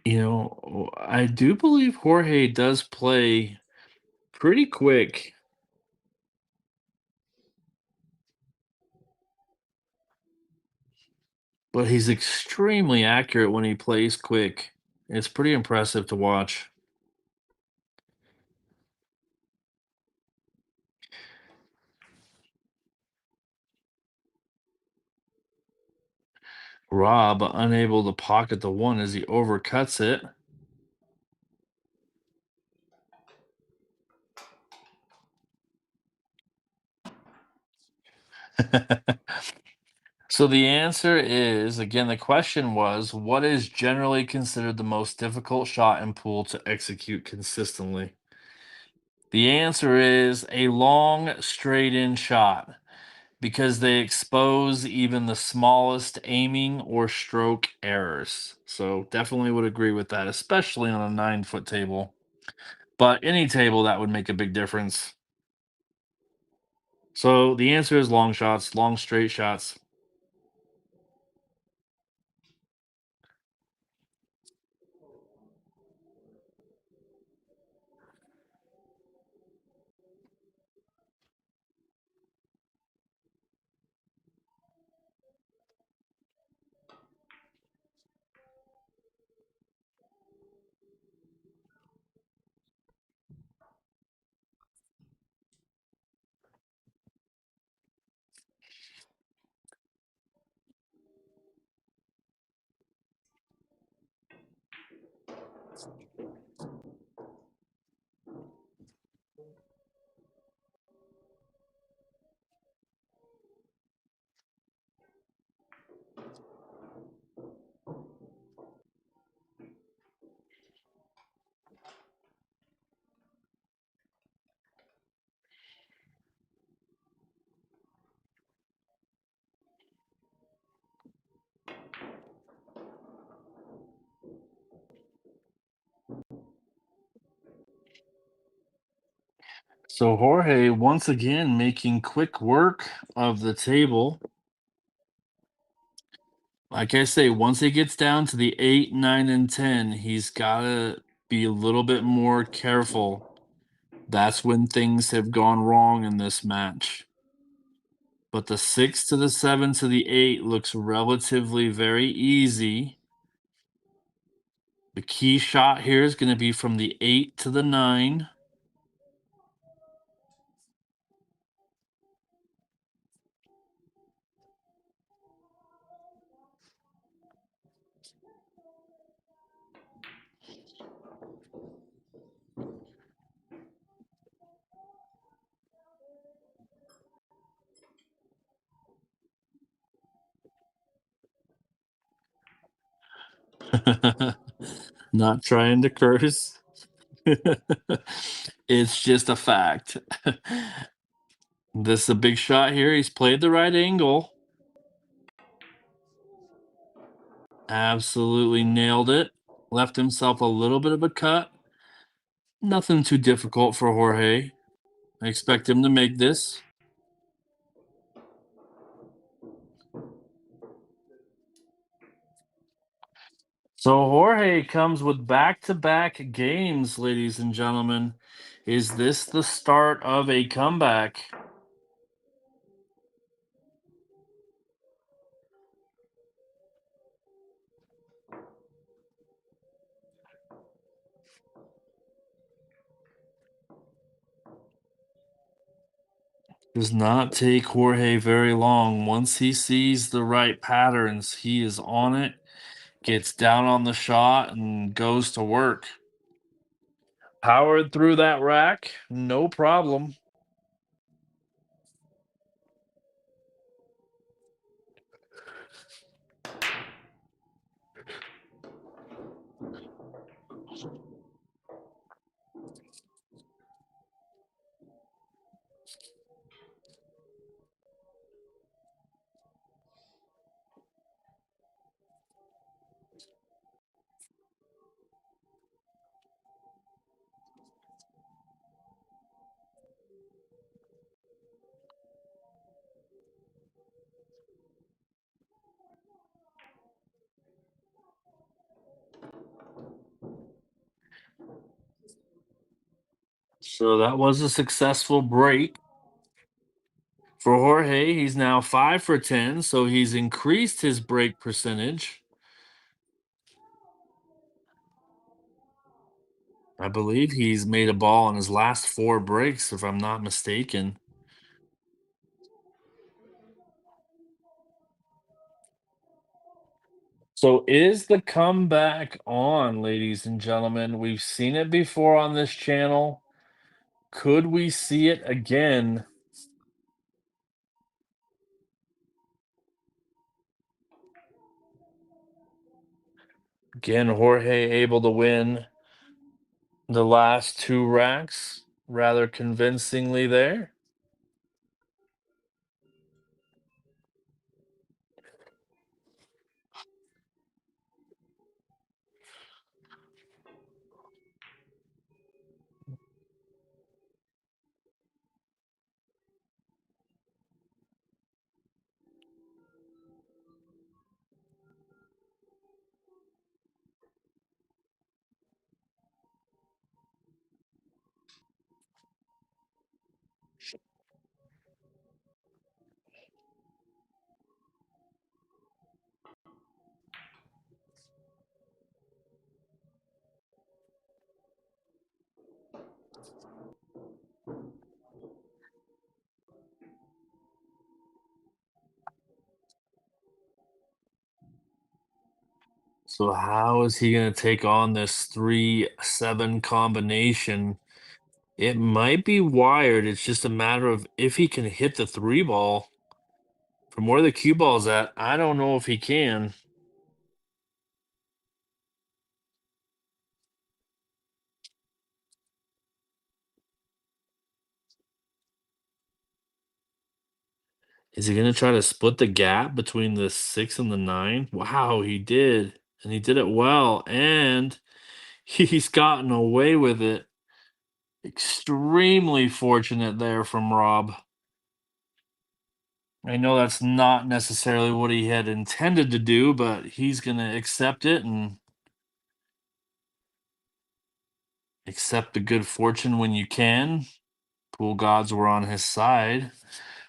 I do believe Jorge does play pretty quick, but he's extremely accurate when he plays quick. It's pretty impressive to watch. Rob unable to pocket the one as he overcuts it. So the answer is, again, the question was, what is generally considered the most difficult shot in pool to execute consistently? The answer is a long straight in shot because they expose even the smallest aiming or stroke errors. So definitely would agree with that, especially on a 9 foot table. But any table that would make a big difference. So the answer is long shots, long straight shots. So Jorge once again making quick work of the table. Like I say, once he gets down to the 8, 9, and 10, he's gotta be a little bit more careful. That's when things have gone wrong in this match. But the 6 to the 7 to the 8 looks relatively very easy. The key shot here is going to be from the 8 to the 9. Not trying to curse. It's just a fact. This is a big shot here. He's played the right angle. Absolutely nailed it. Left himself a little bit of a cut. Nothing too difficult for Jorge. I expect him to make this. So Jorge comes with back-to-back games, ladies and gentlemen. Is this the start of a comeback? Does not take Jorge very long. Once he sees the right patterns, he is on it, gets down on the shot, and goes to work. Powered through that rack, no problem. So that was a successful break for Jorge. He's now 5 for 10, so he's increased his break percentage. I believe he's made a ball on his last 4 breaks, if I'm not mistaken. So is the comeback on, ladies and gentlemen? We've seen it before on this channel. Could we see it again? Again, Jorge able to win the last 2 racks rather convincingly there. So how is he going to take on this 3-7 combination? It might be wired. It's just a matter of if he can hit the 3 ball from where the cue ball's at. I don't know if he can. Is he going to try to split the gap between the 6 and the 9? Wow, he did. And he did it well. And he's gotten away with it. Extremely fortunate there from Rob. I know that's not necessarily what he had intended to do, but he's going to accept it. And accept the good fortune when you can. Pool gods were on his side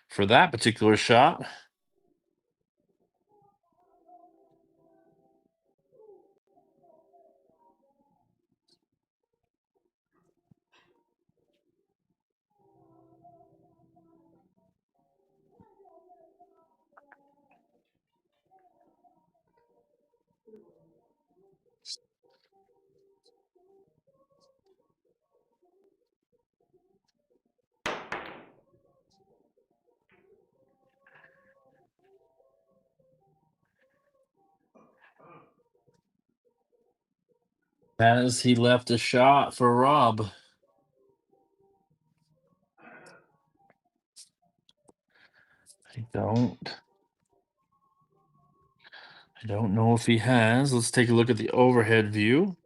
for that particular shot. As he left a shot for Rob. I don't. I don't know if he has. Let's take a look at the overhead view.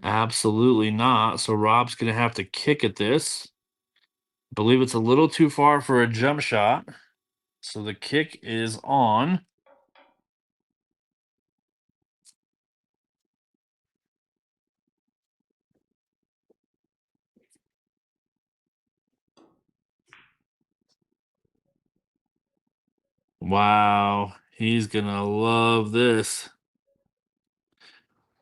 Absolutely not. So Rob's going to have to kick at this. I believe it's a little too far for a jump shot. So the kick is on. Wow. He's going to love this.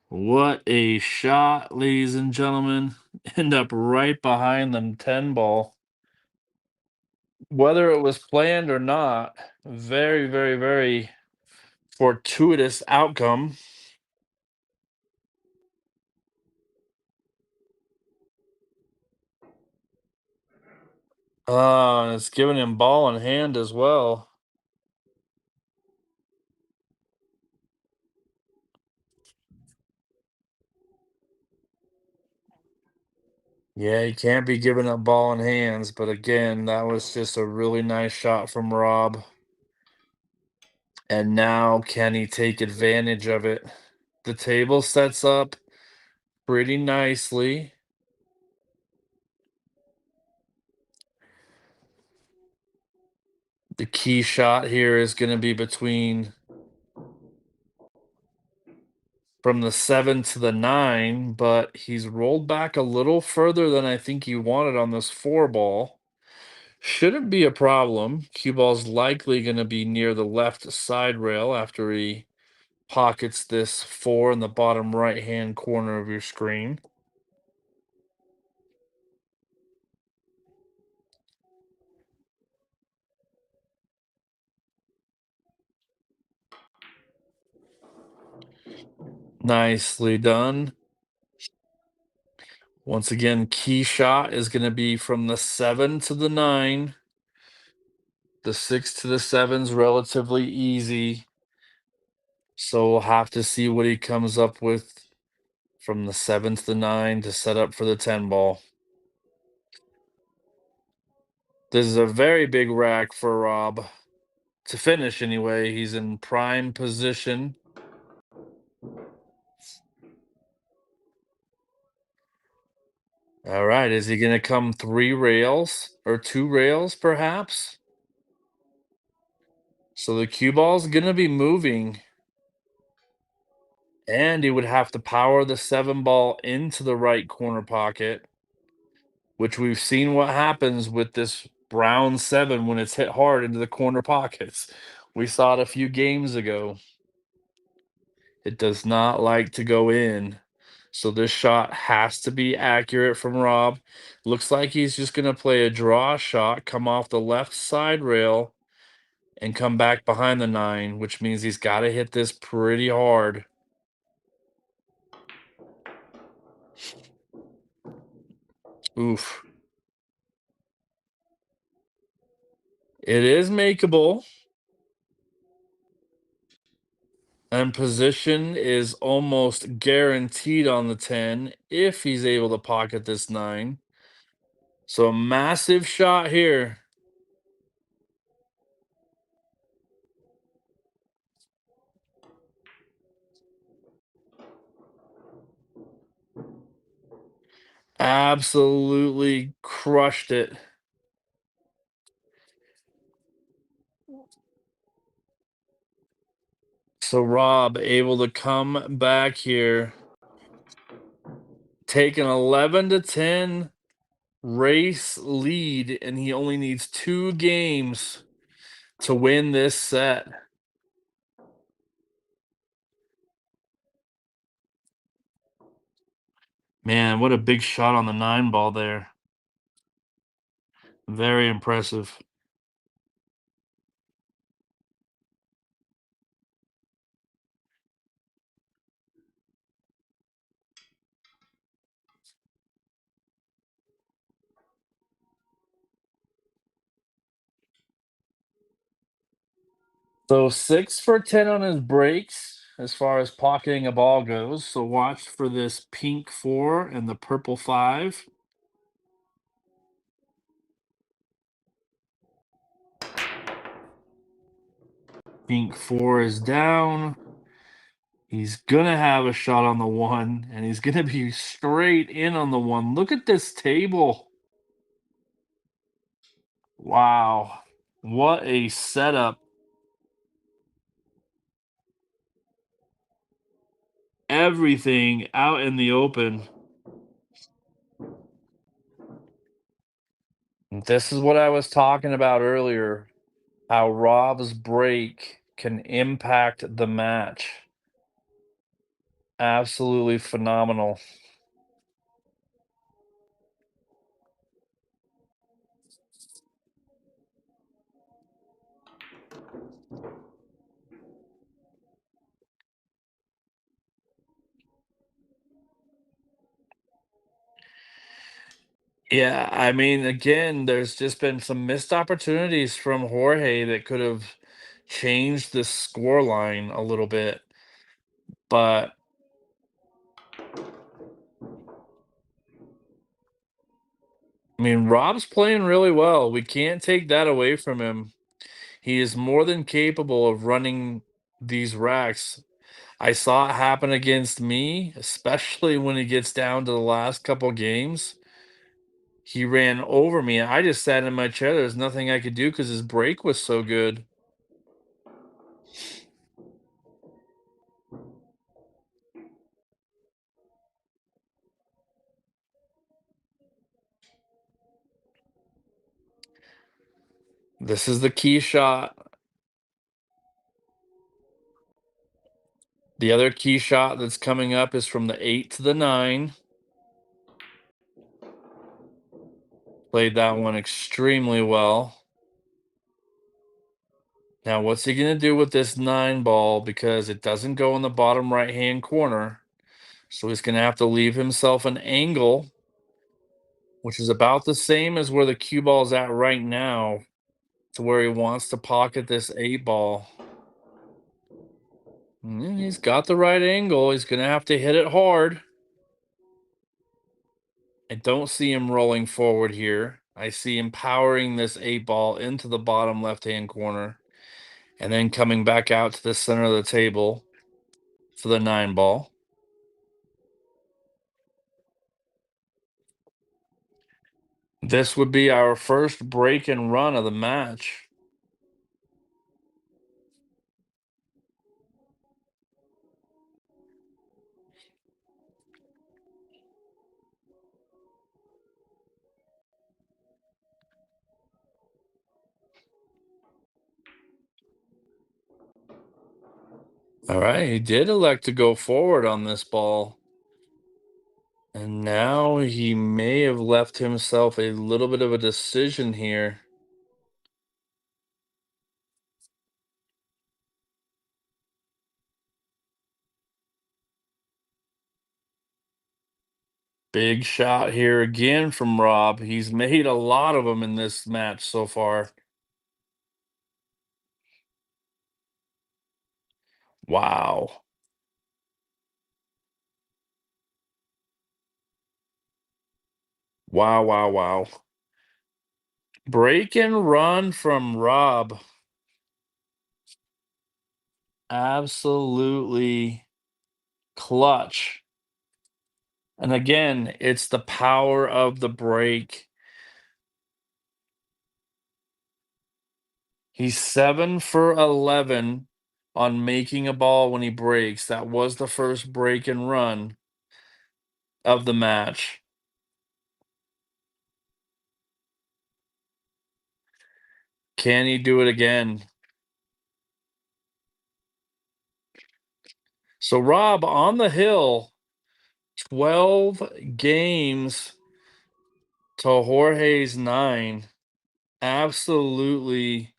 What a shot, ladies and gentlemen. End up right behind them 10 ball. Whether it was planned or not, very, very, very fortuitous outcome. It's giving him ball in hand as well. Yeah, he can't be giving up ball in hands, but again, that was just a really nice shot from Rob. And now can he take advantage of it? The table sets up pretty nicely. The key shot here is going to be between from the 7 to the 9, but he's rolled back a little further than I think he wanted on this 4 ball. Shouldn't be a problem. Cue ball's likely going to be near the left side rail after he pockets this 4 in the bottom right hand corner of your screen. Nicely done. Once again, key shot is going to be from the 7 to the 9. The 6 to the 7's relatively easy. So we'll have to see what he comes up with from the 7 to the 9 to set up for the 10 ball. This is a very big rack for Rob. To finish anyway, he's in prime position. All right, is he going to come 3 rails or 2 rails perhaps? So the cue ball's going to be moving. And he would have to power the 7 ball into the right corner pocket, which we've seen what happens with this brown 7 when it's hit hard into the corner pockets. We saw it a few games ago. It does not like to go in. So this shot has to be accurate from Rob. Looks like he's just going to play a draw shot, come off the left side rail, and come back behind the 9, which means he's got to hit this pretty hard. Oof. It is makeable. And position is almost guaranteed on the 10 if he's able to pocket this 9. So a massive shot here. Absolutely crushed it. So Rob able to come back here take an 11-10 race lead, and he only needs 2 games to win this set. Man, what a big shot on the 9 ball there. Very impressive. So 6 for 10 on his breaks as far as pocketing a ball goes. So watch for this pink 4 and the purple 5. Pink 4 is down. He's gonna have a shot on the 1, and he's gonna be straight in on the 1. Look at this table. Wow. What a setup. Everything out in the open. This is what I was talking about earlier, how Rob's break can impact the match. Absolutely phenomenal. Yeah, I mean, again, there's just been some missed opportunities from Jorge that could have changed the score line a little bit. But I mean, Rob's playing really well. We can't take that away from him. He is more than capable of running these racks. I saw it happen against me, especially when he gets down to the last couple games. He ran over me. I just sat in my chair. There's nothing I could do because his break was so good. This is the key shot. The other key shot that's coming up is from the 8 to the 9. Played that one extremely well. Now, what's he going to do with this 9 ball? Because it doesn't go in the bottom right hand corner. So he's going to have to leave himself an angle, which is about the same as where the cue ball is at right now, to where he wants to pocket this 8 ball. He's got the right angle. He's going to have to hit it hard. I don't see him rolling forward here. I see him powering this 8 ball into the bottom left-hand corner and then coming back out to the center of the table for the 9 ball. This would be our first break and run of the match. All right, he did elect to go forward on this ball. And now he may have left himself a little bit of a decision here. Big shot here again from Rob. He's made a lot of them in this match so far. Wow. Wow, wow, wow. Break and run from Rob. Absolutely clutch. And again, it's the power of the break. He's 7 for 11 on making a ball when he breaks. That was the first break and run. of the match. Can he do it again? So Rob on the hill, 12 games to Jorge's 9. Absolutely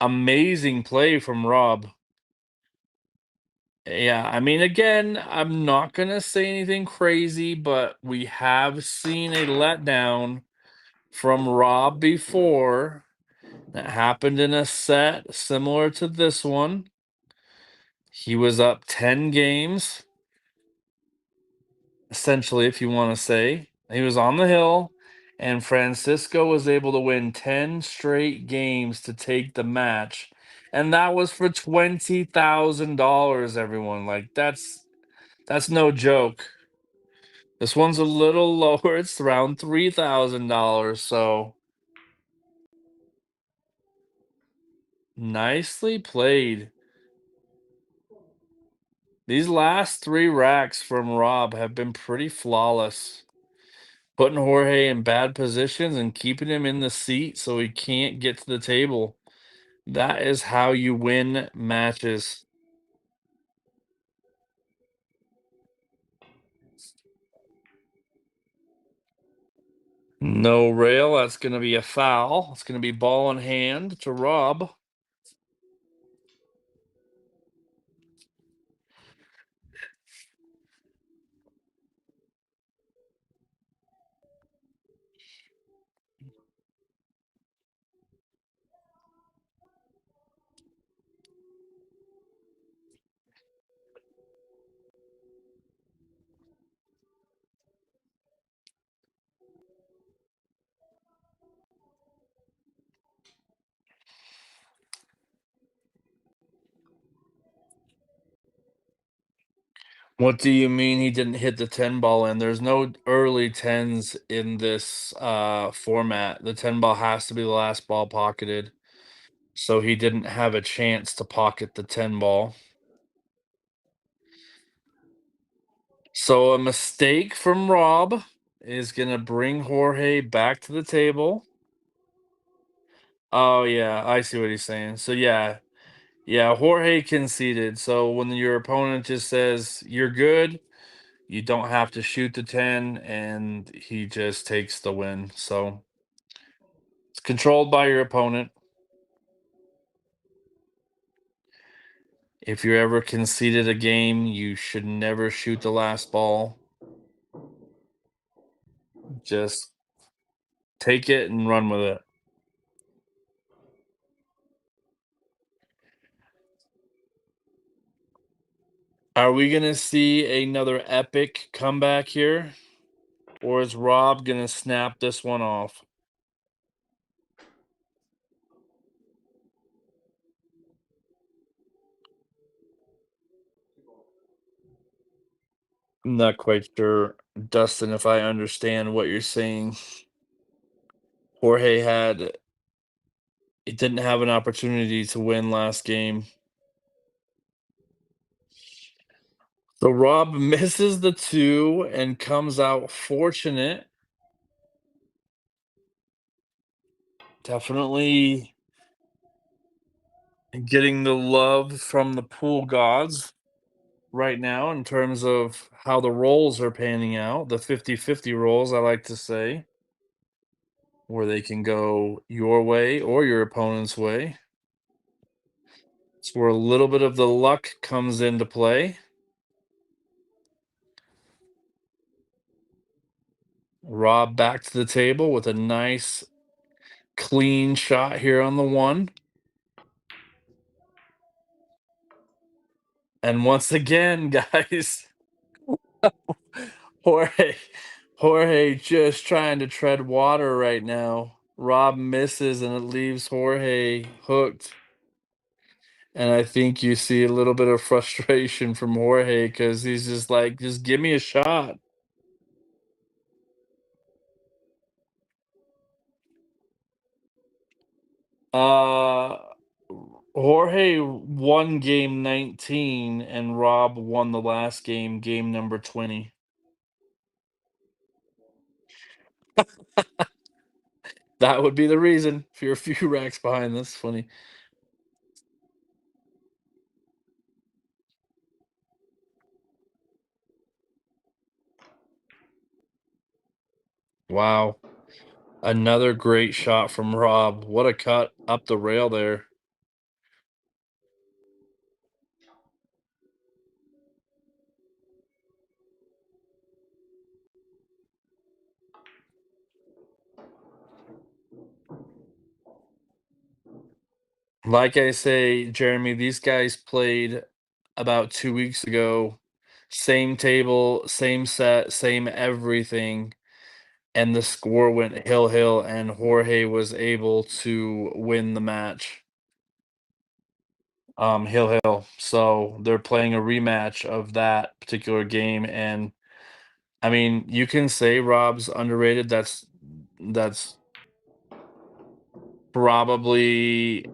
amazing play from Rob. Yeah, I mean, again, I'm not gonna say anything crazy, but we have seen a letdown from Rob before that happened in a set similar to this one. He was up 10 games, essentially, if you want to say. He was on the hill, and Francisco was able to win 10 straight games to take the match. And that was for $20,000, everyone. Like that's no joke. This one's a little lower. It's around $3,000. So nicely played. These last three racks from Rob have been pretty flawless. Putting Jorge in bad positions and keeping him in the seat so he can't get to the table. That is how you win matches. No rail. That's going to be a foul. It's going to be ball in hand to Rob. What do you mean he didn't hit the 10 ball in? There's no early 10s in this format. The 10 ball has to be the last ball pocketed. So he didn't have a chance to pocket the 10 ball. So a mistake from Rob is going to bring Jorge back to the table. Oh yeah, I see what he's saying. So yeah, yeah, Jorge conceded. So when your opponent just says you're good, you don't have to shoot the 10, and he just takes the win. So it's controlled by your opponent. If you're ever conceded a game, you should never shoot the last ball. Just take it and run with it. Are we gonna see another epic comeback here? Or is Rob gonna snap this one off? I'm not quite sure, Dustin, if I understand what you're saying. Jorge had it didn't have an opportunity to win last game. So Rob misses the two and comes out fortunate. Definitely getting the love from the pool gods right now in terms of how the rolls are panning out. The 50-50 rolls, I like to say, where they can go your way or your opponent's way. It's where a little bit of the luck comes into play. Rob back to the table with a nice clean shot here on the one. And once again, guys, Jorge, Jorge just trying to tread water right now. Rob misses and it leaves Jorge hooked. And I think you see a little bit of frustration from Jorge because he's just like, just give me a shot. Uh, Jorge won game 19 and Rob won the last game, game number 20. That would be the reason if you're a few racks behind. That's funny. Wow. Another great shot from Rob. What a cut up the rail there. Like I say, Jeremy, these guys played about 2 weeks ago. Same table, same set, same everything. And the score went hill, and Jorge was able to win the match. Hill. So they're playing a rematch of that particular game. And I mean, you can say Rob's underrated. That's probably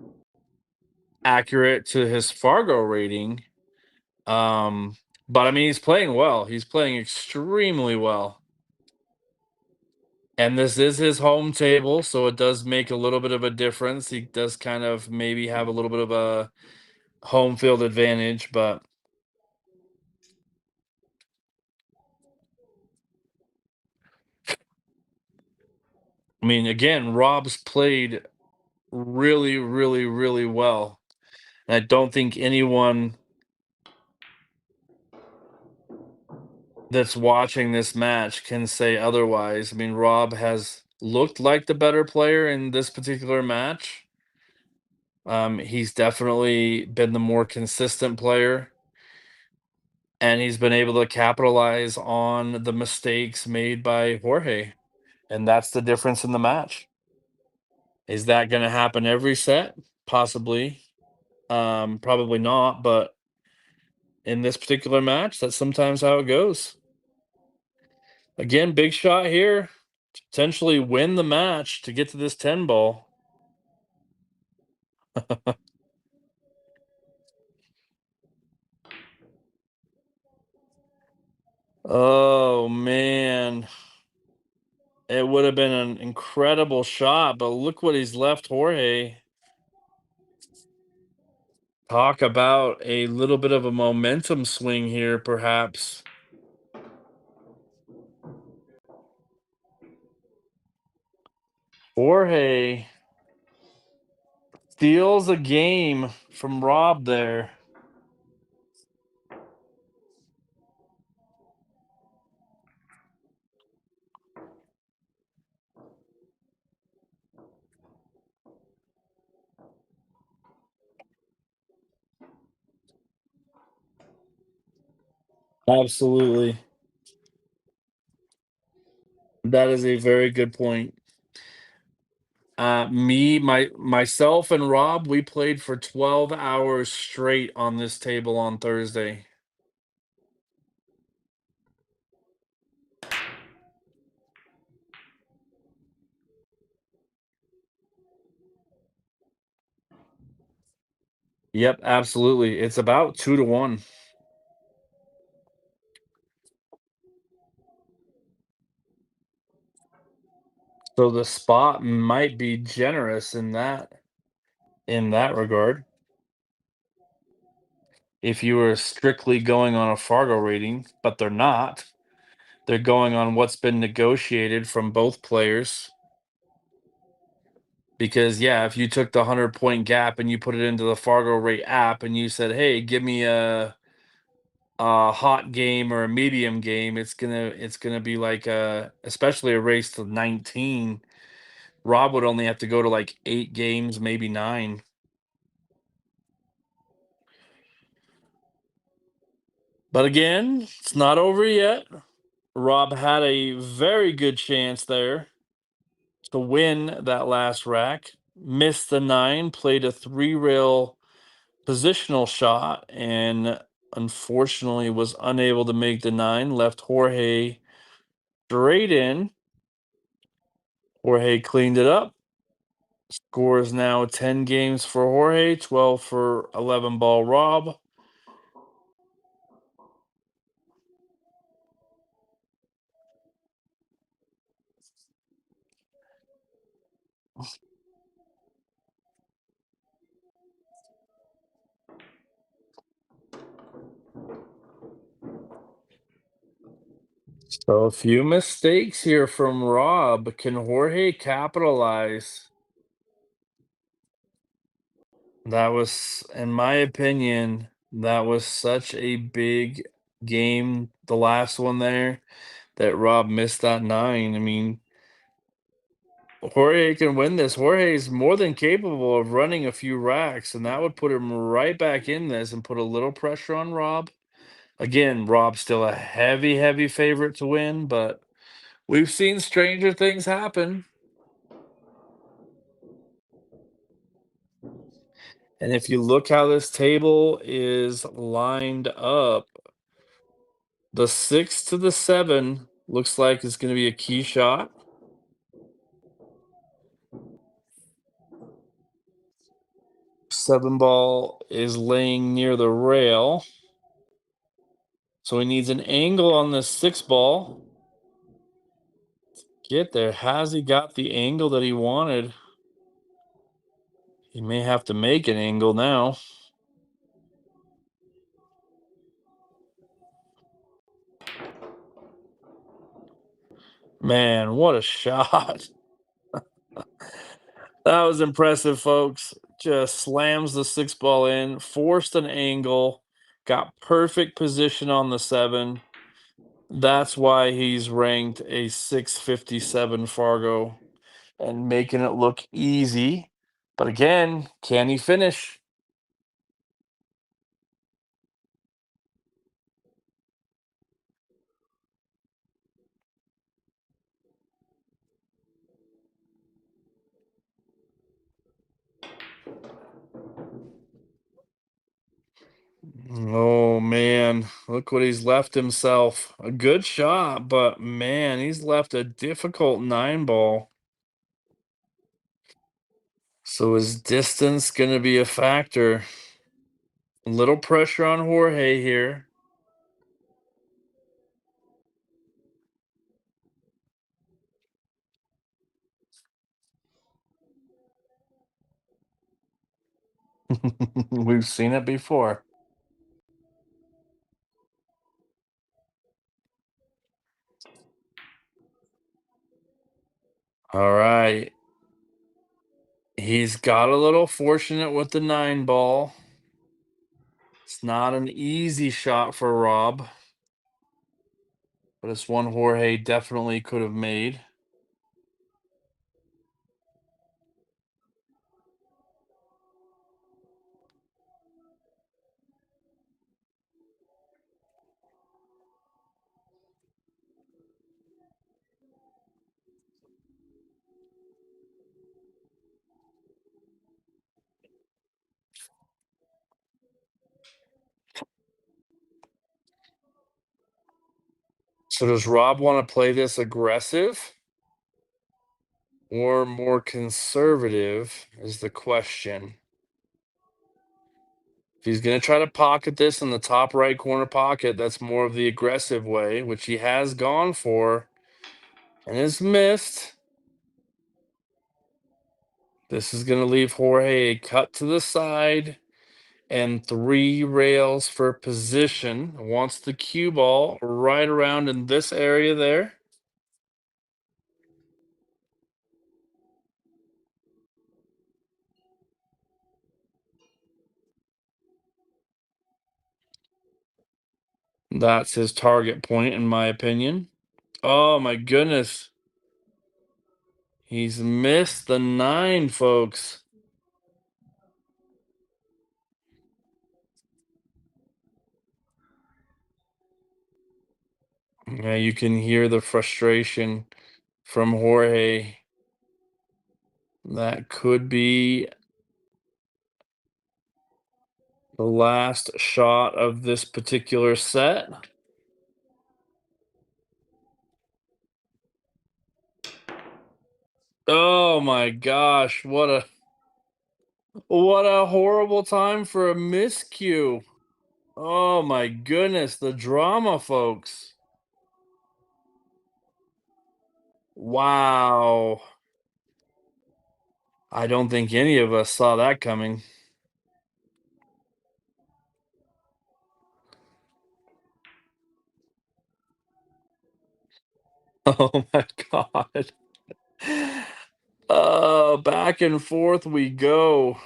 accurate to his Fargo rating. Um, but I mean, he's playing well. He's playing extremely well. And this is his home table, so it does make a little bit of a difference. He does kind of maybe have a little bit of a home field advantage, but I mean, again, Rob's played really well. And I don't think anyone that's watching this match can say otherwise. I mean, Rob has looked like the better player in this particular match. He's definitely been the more consistent player, and he's been able to capitalize on the mistakes made by Jorge. And that's the difference in the match. Is that going to happen every set? Possibly. Probably not, but in this particular match, that's sometimes how it goes. Again, big shot here. Potentially win the match to get to this 10 ball. Oh man. It would have been an incredible shot, but look what he's left Jorge. Talk about a little bit of a momentum swing here, perhaps. Jorge steals a game from Rob there. Absolutely. That is a very good point. Myself, and Rob, we played for 12 hours straight on this table on Thursday. Yep, absolutely. It's about 2 to 1. So the spot might be generous in that regard. If you were strictly going on a Fargo rating, but they're not. They're going on what's been negotiated from both players. Because yeah, if you took the 100-point gap and you put it into the Fargo rate app and you said, "Hey, give me a hot game or a medium game," it's gonna be like especially a race to 19. Rob would only have to go to like 8 games, maybe 9. But again, it's not over yet. Rob had a very good chance there to win that last rack. Missed the 9, played a 3 rail positional shot, and unfortunately was unable to make the 9. Left Jorge straight in. Jorge cleaned it up. Score is now 10 games for Jorge, 12 for 11 ball Rob. So a few mistakes here from Rob. Can Jorge capitalize? That was, in my opinion, that was such a big game, the last one there, that Rob missed that nine. I mean, Jorge can win this. Jorge is more than capable of running a few racks, and that would put him right back in this and put a little pressure on Rob. Again, Rob's still a heavy, heavy favorite to win, but we've seen stranger things happen. And if you look how this table is lined up, the 6 to the 7 looks like it's going to be a key shot. 7 ball is laying near the rail. So he needs an angle on the 6 ball. Get there. Has he got the angle that he wanted? He may have to make an angle now. Man, what a shot. That was impressive, folks. Just slams the 6 ball in, forced an angle, got perfect position on the 7. That's why he's ranked a 657 Fargo and making it look easy. But again, can he finish? Oh man, look what he's left himself. A good shot, but man, he's left a difficult 9 ball. So is distance going to be a factor? A little pressure on Jorge here. We've seen it before. All right. He's got a little fortunate with the 9 ball. It's not an easy shot for Rob, but it's one Jorge definitely could have made. So does Rob want to play this aggressive or more conservative is the question. If he's going to try to pocket this in the top right corner pocket, that's more of the aggressive way, which he has gone for and has missed. This is going to leave Jorge a cut to the side and 3 rails for position. Wants the cue ball right around in this area there. That's his target point, in my opinion. Oh my goodness. He's missed the 9, folks. Yeah, you can hear the frustration from Jorge. That could be the last shot of this particular set. Oh my gosh, what a horrible time for a miscue. Oh my goodness, the drama, folks. Wow. I don't think any of us saw that coming. Oh my God. Back and forth we go.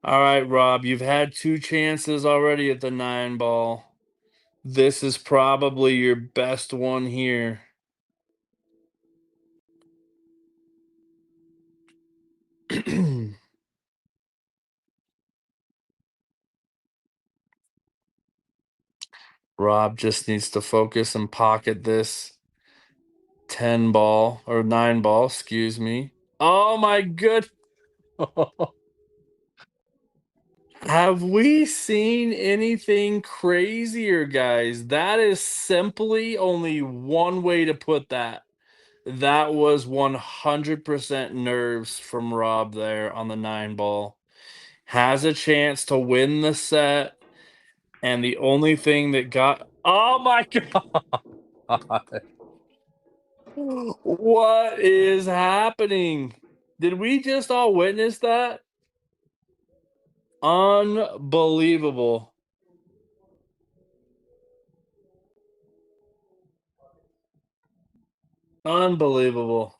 All right, Rob, you've had two chances already at the 9 ball. This is probably your best one here. Rob just needs to focus and pocket this 10 ball or 9 ball, excuse me. Oh my good. Have we seen anything crazier, guys? That is simply only one way to put that. That was 100% nerves from Rob there on the 9 ball. Has a chance to win the set, and the only thing that got oh my God. What is happening? Did we just all witness that? Unbelievable. Unbelievable.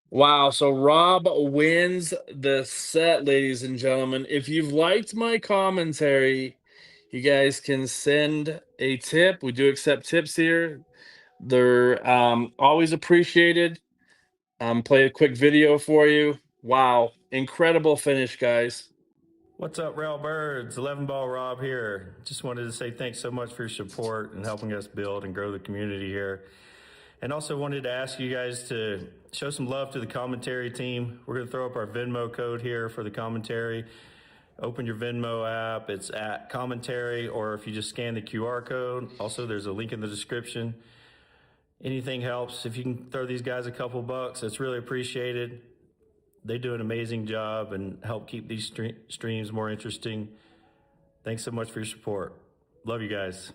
Wow, so Rob wins the set, ladies and gentlemen. If you've liked my commentary, you guys can send a tip. We do accept tips here. They're always appreciated. Play a quick video for you. Wow, incredible finish, guys. What's up, Rail Birds? 11 Ball Rob here. Just wanted to say thanks so much for your support and helping us build and grow the community here. And also wanted to ask you guys to show some love to the commentary team. We're going to throw up our Venmo code here for the commentary. Open your Venmo app. It's at commentary, or if you just scan the QR code. Also, there's a link in the description. Anything helps. If you can throw these guys a couple bucks, it's really appreciated. They do an amazing job and help keep these streams more interesting. Thanks so much for your support. Love you guys.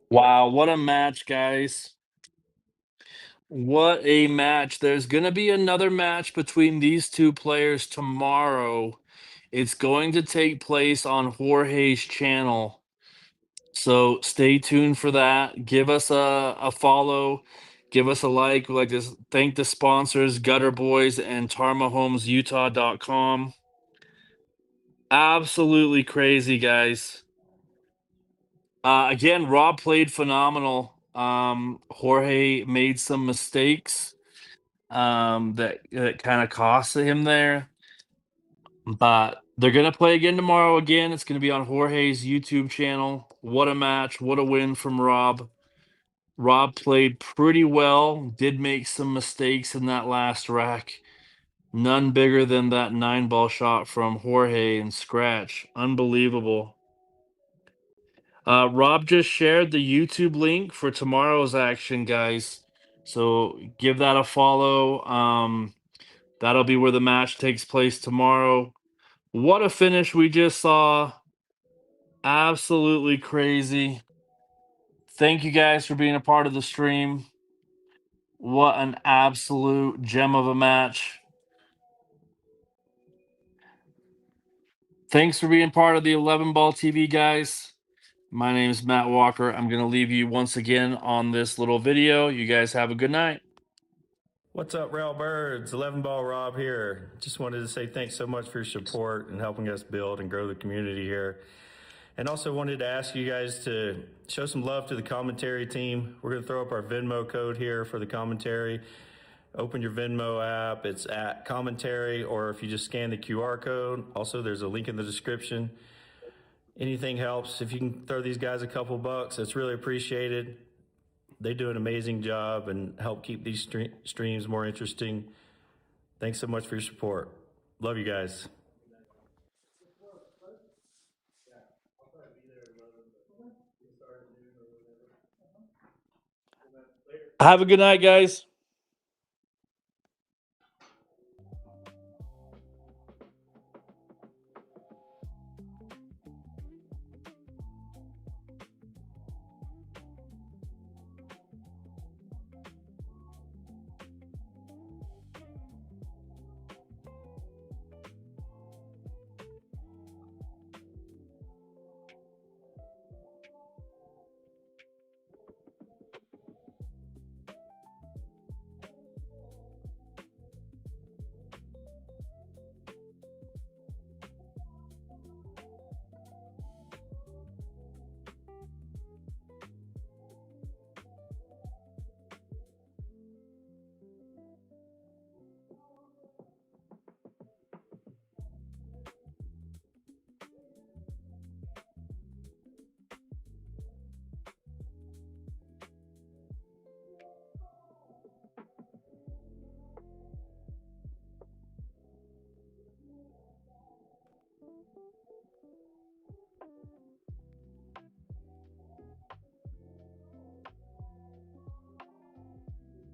Wow, what a match, guys. What a match. There's going to be another match between these two players tomorrow. It's going to take place on Jorge's channel. So stay tuned for that. Give us a follow. Give us a like. We'd like to thank the sponsors, Gutter Boys and TarmaHomesUtah.com. Absolutely crazy, guys. Again, Rob played phenomenal. Jorge made some mistakes that kind of cost him there. But they're gonna play again tomorrow. Again, it's gonna be on Jorge's YouTube channel. What a match! What a win from Rob. Rob played pretty well. Did make some mistakes in that last rack. None bigger than that 9 ball shot from Jorge and Scratch. Unbelievable. Rob just shared the YouTube link for tomorrow's action, guys. So give that a follow. That'll be where the match takes place tomorrow. What a finish we just saw. Absolutely crazy. Thank you guys for being a part of the stream. What an absolute gem of a match. Thanks for being part of the 11 Ball TV, guys. My name is Matt Walker. I'm going to leave you once again on this little video. You guys have a good night. What's up, Rail Birds? 11 Ball Rob here. Just wanted to say thanks so much for your support and helping us build and grow the community here. And also wanted to ask you guys to show some love to the commentary team. We're going to throw up our Venmo code here for the commentary. Open your Venmo app. It's at commentary, or if you just scan the QR code. Also, there's a link in the description. Anything helps. If you can throw these guys a couple bucks, it's really appreciated. They do an amazing job and help keep these streams more interesting. Thanks so much for your support. Love you guys. Have a good night, guys.